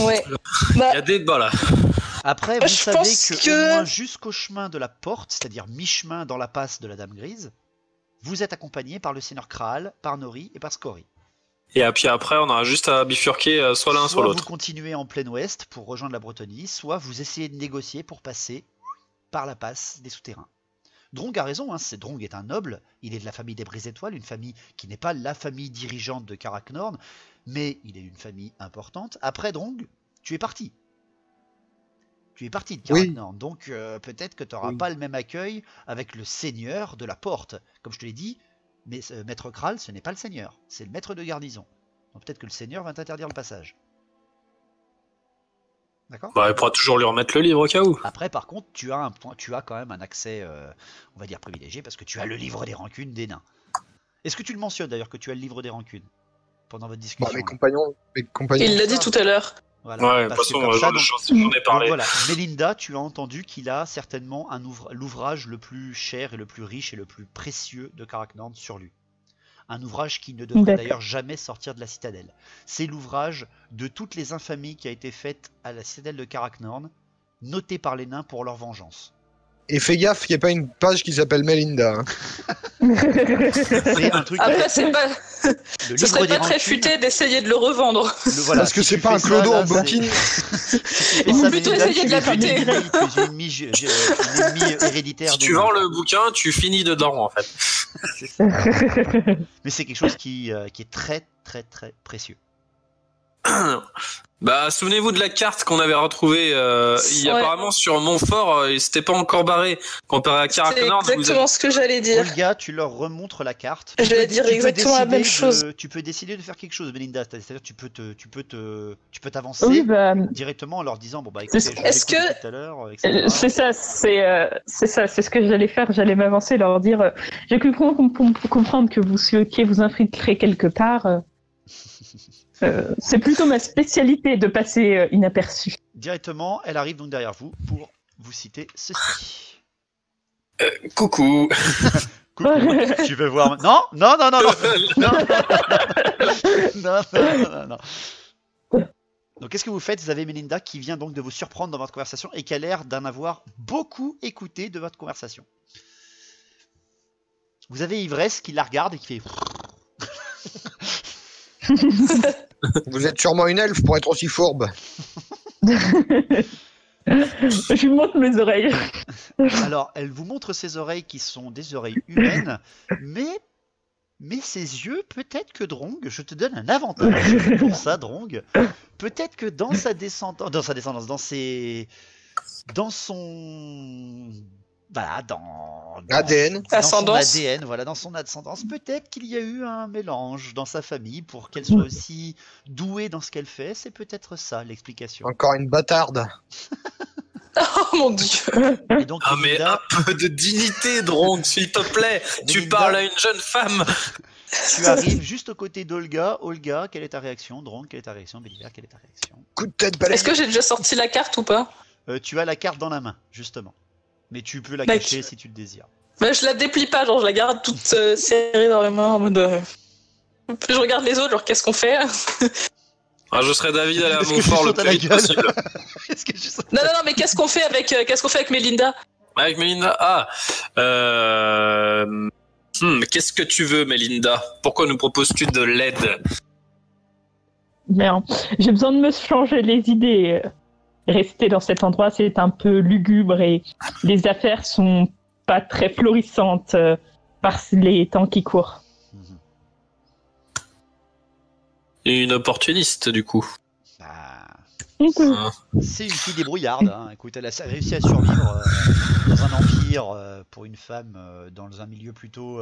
Ouais. Il y a des débats là. Après, vous Je savez pense que que- au moins jusqu'au chemin de la porte, c'est-à-dire mi-chemin dans la passe de la Dame Grise, vous êtes accompagné par le Seigneur Kraal, par Nori et par Scori. Et puis après, on aura juste à bifurquer soit l'un, soit Soit vous l'autre. continuez en plein ouest pour rejoindre la Bretonnie, soit vous essayez de négocier pour passer par la passe des souterrains. Drong a raison, Drong est un noble, il est de la famille des Brise-Étoiles, une famille qui n'est pas la famille dirigeante de Carac-Nord, mais il est d'une famille importante. Après Drong, tu es parti. Tu es parti de Carac-Nord, donc peut-être que tu n'auras pas le même accueil avec le seigneur de la porte. Comme je te l'ai dit, mais Maître Kral, ce n'est pas le seigneur, c'est le maître de garnison. Donc peut-être que le seigneur va t'interdire le passage. D'accord ? Bah, il pourra toujours lui remettre le livre au cas où. Après, par contre, tu as quand même un accès, on va dire privilégié, parce que tu as le livre des rancunes des nains. Est-ce que tu le mentionnes d'ailleurs que tu as le livre des rancunes pendant votre discussion? Bah, mes compagnons. Il l'a dit tout à l'heure. Voilà, Ouais, de toute parce que façon, comme ça, j'en ai parlé. donc voilà, Melinda, tu as entendu qu'il a certainement l'ouvrage le plus cher et le plus riche et le plus précieux de Carac-Nord sur lui. Un ouvrage qui ne devrait D'accord. d'ailleurs jamais sortir de la citadelle. C'est l'ouvrage de toutes les infamies qui a été faite à la citadelle de Carac-Nord, noté par les nains pour leur vengeance. Et fais gaffe, il n'y a pas une page qui s'appelle Melinda. C'est un truc. Après, c'est pas... Le ce serait livre des pas très rancunes, futé d'essayer de le revendre. voilà, Parce que si c'est tu pas fais un ça, clodo là, en bottine. Il faut plutôt essayer de la buter. Tu es une ennemie héréditaire. Si des tu nains. vends le bouquin, tu finis dedans en fait. C'est ça. Mais c'est quelque chose qui est très très très précieux. Bah, souvenez-vous de la carte qu'on avait retrouvée. Il y a Ouais. apparemment sur Montfort, et c'était pas encore barré. Comparé à C'est Carac-Nord, exactement ce que j'allais dire. Olga, tu leur remontres la carte. J'allais dire exactement la même chose. Tu peux décider de faire quelque chose, Belinda. C'est-à-dire tu peux t'avancer Oui, bah, directement en leur disant bon bah écoutez, je vous Est-ce écoute que- tout à l'heure, etc. c'est ça, c'est ce que j'allais faire. J'allais m'avancer, leur dire j'ai cru comprendre que vous souhaitiez vous infiltrer quelque part. C'est plutôt ma spécialité de passer inaperçu. Directement, elle arrive donc derrière vous pour vous citer ceci. coucou. Coucou, tu veux voir non non non non non non non non non. Donc qu'est-ce que vous faites? Vous avez Melinda qui vient donc de vous surprendre dans votre conversation et qui a l'air d'en avoir beaucoup écouté de votre conversation. Vous avez Ivresse qui la regarde et qui fait Vous êtes sûrement une elfe pour être aussi fourbe. Je lui montre mes oreilles. alors elle vous montre ses oreilles qui sont des oreilles humaines, mais ses yeux, peut-être que Drong, je te donne un avantage pour ça, Drong. Peut-être que dans sa descendance, dans son, voilà, dans ADN. son Ascendance. ADN, voilà, dans son ascendance, peut-être qu'il y a eu un mélange dans sa famille pour qu'elle soit aussi douée dans ce qu'elle fait. C'est peut-être ça l'explication. Encore une bâtarde. Oh mon dieu. Et donc, Ah mais Melinda, un peu de dignité, Drong, s'il te plaît. Tu Melinda, parles à une jeune femme. tu arrives juste aux côtés d'Olga. Olga, quelle est ta réaction? Drong, quelle est ta réaction? Belinda, quelle est ta réaction? Coup de tête balayé. Est-ce que j'ai déjà sorti la carte ou pas? Tu as la carte dans la main, justement. Mais tu peux la Mec. cacher si tu le désires. Bah, je la déplie pas, genre je la garde toute serrée dans les mains en mode. Puis je regarde les autres, genre qu'est-ce qu'on fait? Ah, je serais d'avis d'aller à Est-ce que je Montfort le saute à plus la vite gueule possible. Est-ce que je saute- Non, mais qu'est-ce qu'on fait avec Melinda? Avec Melinda, qu'est-ce que tu veux, Melinda? Pourquoi nous proposes-tu de l'aide? Merde. J'ai besoin de me changer les idées. Rester dans cet endroit, c'est un peu lugubre et les affaires sont pas très florissantes par les temps qui courent. Une opportuniste, du coup. Bah, C'est une fille débrouillarde. Hein. Écoute, elle a réussi à survivre dans un empire pour une femme dans un milieu plutôt.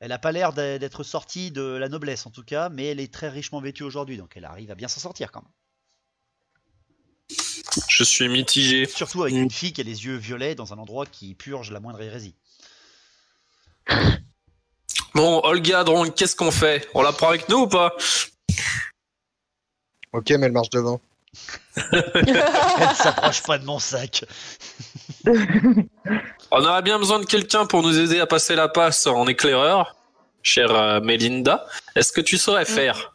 Elle n'a pas l'air d'être sortie de la noblesse en tout cas, mais elle est très richement vêtue aujourd'hui, donc elle arrive à bien s'en sortir quand même. Je suis mitigé. Surtout avec une fille qui a les yeux violets dans un endroit qui purge la moindre hérésie. Bon, Olga, donc, qu'est-ce qu'on fait? On la prend avec nous ou pas? Ok, mais elle marche devant. Elle ne s'approche pas de mon sac. On aurait bien besoin de quelqu'un pour nous aider à passer la passe en éclaireur, chère Melinda. Est-ce que tu saurais faire?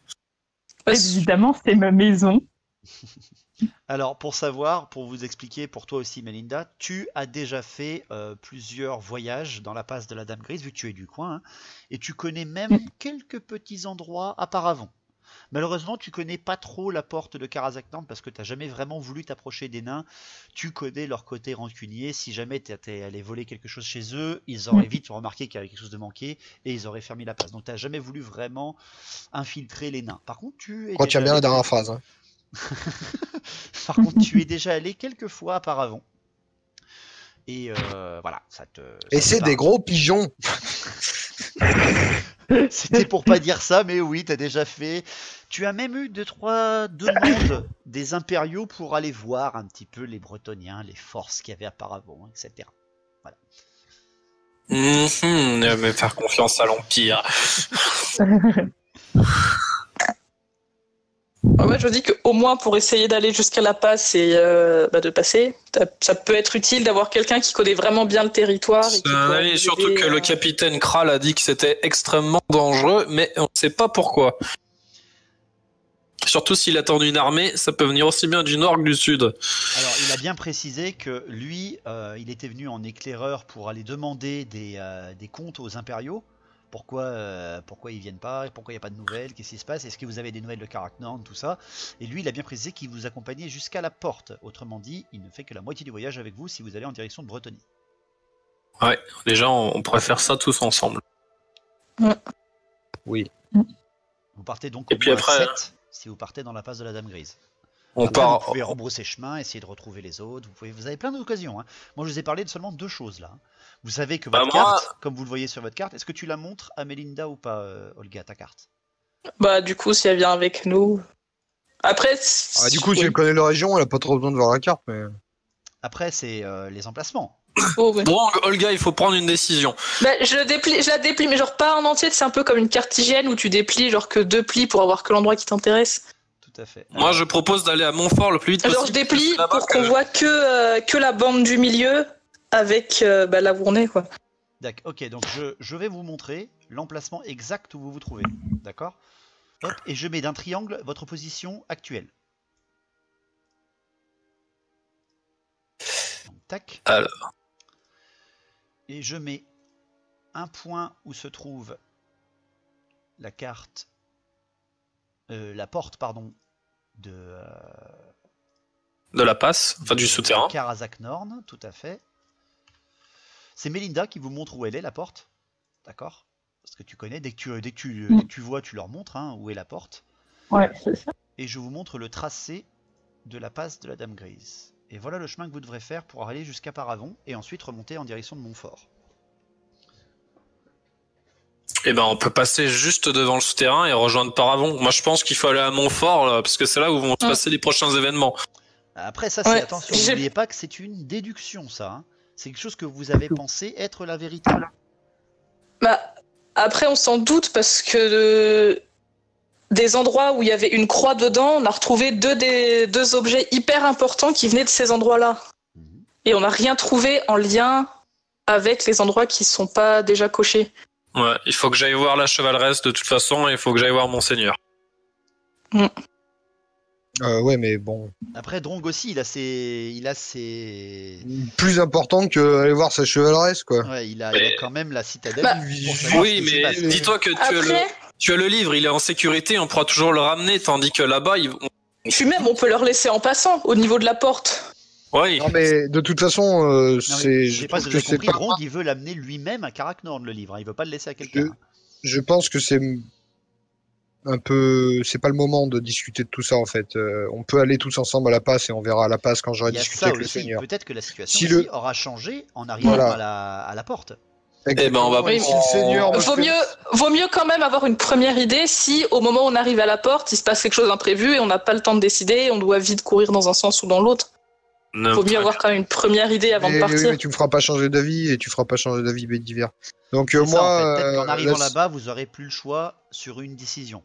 Évidemment, c'est ma maison. Alors, pour vous expliquer, pour toi aussi, Melinda, tu as déjà fait plusieurs voyages dans la passe de la Dame Grise, vu que tu es du coin, hein, et tu connais même quelques petits endroits auparavant. Malheureusement, tu connais pas trop la porte de Karazaknand parce que tu n'as jamais vraiment voulu t'approcher des nains. Tu connais leur côté rancunier. Si jamais tu étais allé voler quelque chose chez eux, ils auraient vite remarqué qu'il y avait quelque chose de manqué et ils auraient fermé la passe. Donc, tu n'as jamais voulu vraiment infiltrer les nains. Par contre, tu es. Retiens bien la dernière phrase. Hein. Par contre, tu es déjà allé quelques fois auparavant. Et voilà, Et c'est des gros pigeons. C'était pour pas dire ça, mais oui, t'as déjà fait. Tu as même eu 2-3 demandes des impériaux pour aller voir un petit peu les Bretoniens, les forces qu'il y avait auparavant, etc. Voilà. Mais faire confiance à l'Empire. Ouais, je dis qu'au moins pour essayer d'aller jusqu'à la passe et de passer, ça peut être utile d'avoir quelqu'un qui connaît vraiment bien le territoire. Et surtout que le capitaine Kral a dit que c'était extrêmement dangereux, mais on ne sait pas pourquoi. Surtout s'il attend une armée, ça peut venir aussi bien du nord que du sud. Alors, il a bien précisé que lui, il était venu en éclaireur pour aller demander des comptes aux impériaux. Pourquoi ils viennent pas, pourquoi il n'y a pas de nouvelles, qu'est-ce qui se passe, est-ce que vous avez des nouvelles de Karazaknand, tout ça. Et lui, il a bien précisé qu'il vous accompagnait jusqu'à la porte. Autrement dit, il ne fait que la moitié du voyage avec vous si vous allez en direction de Bretonie. Ouais, déjà, on pourrait faire ça tous ensemble. Oui. Vous partez donc et puis après, 7 si vous partez dans la passe de la Dame Grise. Vous pouvez rebrousser chemin, essayer de retrouver les autres. Vous avez plein d'occasions. Hein. Moi, je vous ai parlé de seulement 2 choses là. Vous savez que votre carte, comme vous le voyez sur votre carte, est-ce que tu la montres à Melinda ou pas, Olga, ta carte? Bah, du coup, si elle vient avec nous. Après. Du coup, si elle connaît la région, elle a pas trop besoin de voir la carte. Mais... Après, c'est les emplacements. Oh, ouais. Bon, Olga, il faut prendre une décision. Bah, je la déplie, mais genre pas en entier. C'est un peu comme une carte hygiène où tu déplies genre que 2 plis pour avoir que l'endroit qui t'intéresse. Tout à fait. Moi, je propose d'aller à Montfort le plus vite possible. Genre, je déplie pour qu'on voit que la bande du milieu avec là où on est, quoi. D'accord, ok, donc je vais vous montrer l'emplacement exact où vous vous trouvez. D'accord? Hop, et je mets d'un triangle votre position actuelle. Donc, tac. Alors. Et je mets un point où se trouve la carte, la porte, pardon, de la passe, enfin du souterrain. Karazaknand, tout à fait. C'est Melinda qui vous montre où elle est, la porte. D'accord? Parce que tu connais, dès que tu vois, tu leur montres où est la porte. Ouais, c'est ça. Et je vous montre le tracé de la passe de la Dame Grise. Et voilà le chemin que vous devrez faire pour aller jusqu'à Paravon et ensuite remonter en direction de Montfort. Eh ben, on peut passer juste devant le souterrain et rejoindre Paravon. Moi, je pense qu'il faut aller à Montfort, là, parce que c'est là où vont se passer les prochains événements. Après, ça, c'est attention, n'oubliez pas que c'est une déduction, ça. Hein. C'est quelque chose que vous avez pensé être la vérité. Bah, après, on s'en doute parce que des endroits où il y avait une croix dedans, on a retrouvé deux objets hyper importants qui venaient de ces endroits-là. Et on n'a rien trouvé en lien avec les endroits qui ne sont pas déjà cochés. Ouais, il faut que j'aille voir la chevaleresse de toute façon et il faut que j'aille voir Monseigneur. Ouais, mais bon. Après, Drong aussi, il a ses... Plus important que aller voir sa chevaleresse, quoi. Ouais, il a quand même la citadelle. Bah, oui, mais dis-toi que tu as le livre, il est en sécurité, on pourra toujours le ramener, tandis que là-bas, Puis même, on peut le laisser en passant, au niveau de la porte. Oui. Non, mais de toute façon, c'est... Je sais pas si vous avez compris, Drong, il veut l'amener lui-même à Karazaknand, le livre. Il veut pas le laisser à quelqu'un. Je pense que c'est... un peu, c'est pas le moment de discuter de tout ça en fait. On peut aller tous ensemble à la passe et on verra à la passe quand j'aurai Il y a discuté ça avec le aussi. Seigneur. Peut-être que la situation Si aussi aura changé en arrivant Voilà. à la porte. Eh ben, on va Si le Seigneur me Vaut fait- mieux quand même avoir une première idée si au moment où on arrive à la porte, il se passe quelque chose d'imprévu et on n'a pas le temps de décider, on doit vite courir dans un sens ou dans l'autre. Vaut mieux avoir quand même une première idée avant de partir. Mais tu me feras pas changer d'avis et tu feras pas changer d'avis Bédiver. Donc C'est ça, moi, en fait. Peut-être qu'en arrivant la- là-bas, vous aurez plus le choix sur une décision.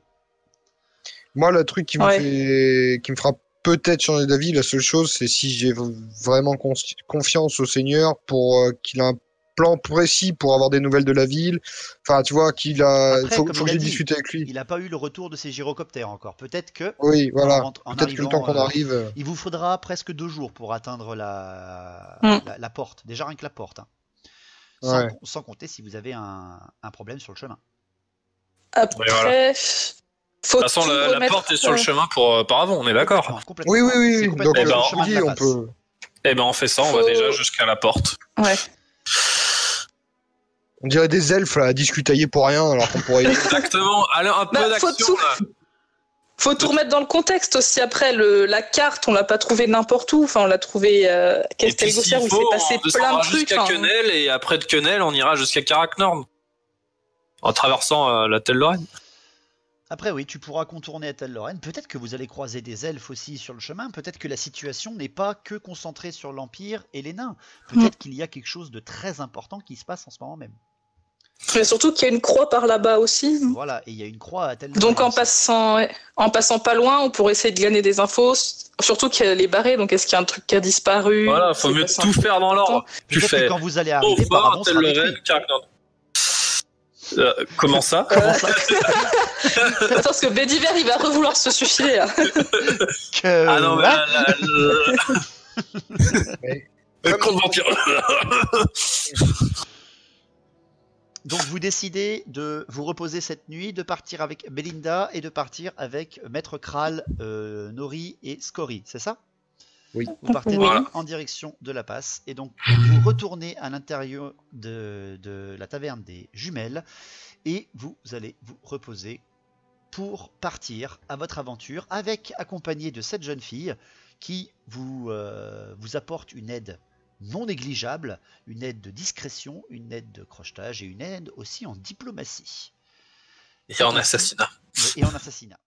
moi le truc qui me Ouais. fait, qui me fera peut-être changer d'avis, la seule chose, c'est si j'ai vraiment confiance au Seigneur pour qu'il a un plan précis pour avoir des nouvelles de la ville. Enfin, tu vois, qu'il a, Après, faut comme que il a j'ai dit, discuté avec lui. Il n'a pas eu le retour de ses gyrocoptères encore. Peut-être que Oui, voilà. en Peut-être que le temps arrivant, qu'on arrive. il vous faudra presque 2 jours pour atteindre Mm. la porte. Déjà rien que la porte. Hein. Ouais. Sans compter si vous avez un problème sur le chemin. Après, Ouais, voilà. faut De toute façon, tout la remettre, porte est sur le chemin par avant, on est d'accord. Complètement. Oui, oui, C'est oui. complètement Donc, Eh ben, sur le on chemin de dit, la on passe. peut. Eh ben, on fait ça, on va Faut- déjà jusqu'à la porte. Ouais. On dirait des elfes là, à discutailler pour rien, alors qu'on pourrait. Exactement. Allez, un peu Bah, faut d'action tout- là. Faut tout remettre dans le contexte aussi. Après, la carte, on l'a pas trouvée n'importe où. Enfin, on l'a trouvée Et puis, Castelgosser s'il où il faut, s'est on passé plein descendra de trucs. jusqu'à hein. Quenel et après de Quenel, on ira jusqu'à Karaknorn. En traversant la Telle Lorraine. Après, oui, tu pourras contourner à Tell-Lorraine. Peut-être que vous allez croiser des elfes aussi sur le chemin. Peut-être que la situation n'est pas que concentrée sur l'Empire et les nains. Peut-être qu'il y a quelque chose de très important qui se passe en ce moment même. Mais surtout qu'il y a une croix par là-bas aussi. Voilà, et il y a une croix à Tell-Lorraine. Donc en aussi. passant pas loin, on pourrait essayer de gagner des infos. Surtout qu'elle est barrée, donc est-ce qu'il y a un truc qui a disparu? Voilà, faut C'est mieux passé un tout truc faire dans l'ordre. Tu Peut-être que fais quand vous allez au arriver, fort, Paramon Telle sera Lorraine, détruit. Karaknorn. Comment ça Comment ça Attends, parce que Bédiver, il va revouloir se suicider. Là. que... Ah non, mais voilà. Mais- Contre vampire. Donc vous décidez de vous reposer cette nuit, de partir avec Belinda et de partir avec Maître Kral, Nori et Scory, c'est ça? Oui. Vous partez Oui. donc en direction de la passe et donc vous retournez à l'intérieur de la taverne des jumelles et vous allez vous reposer pour partir à votre aventure accompagné de cette jeune fille qui vous apporte une aide non négligeable, une aide de discrétion, une aide de crochetage et une aide aussi en diplomatie. Et en assassinat. Et en assassinat.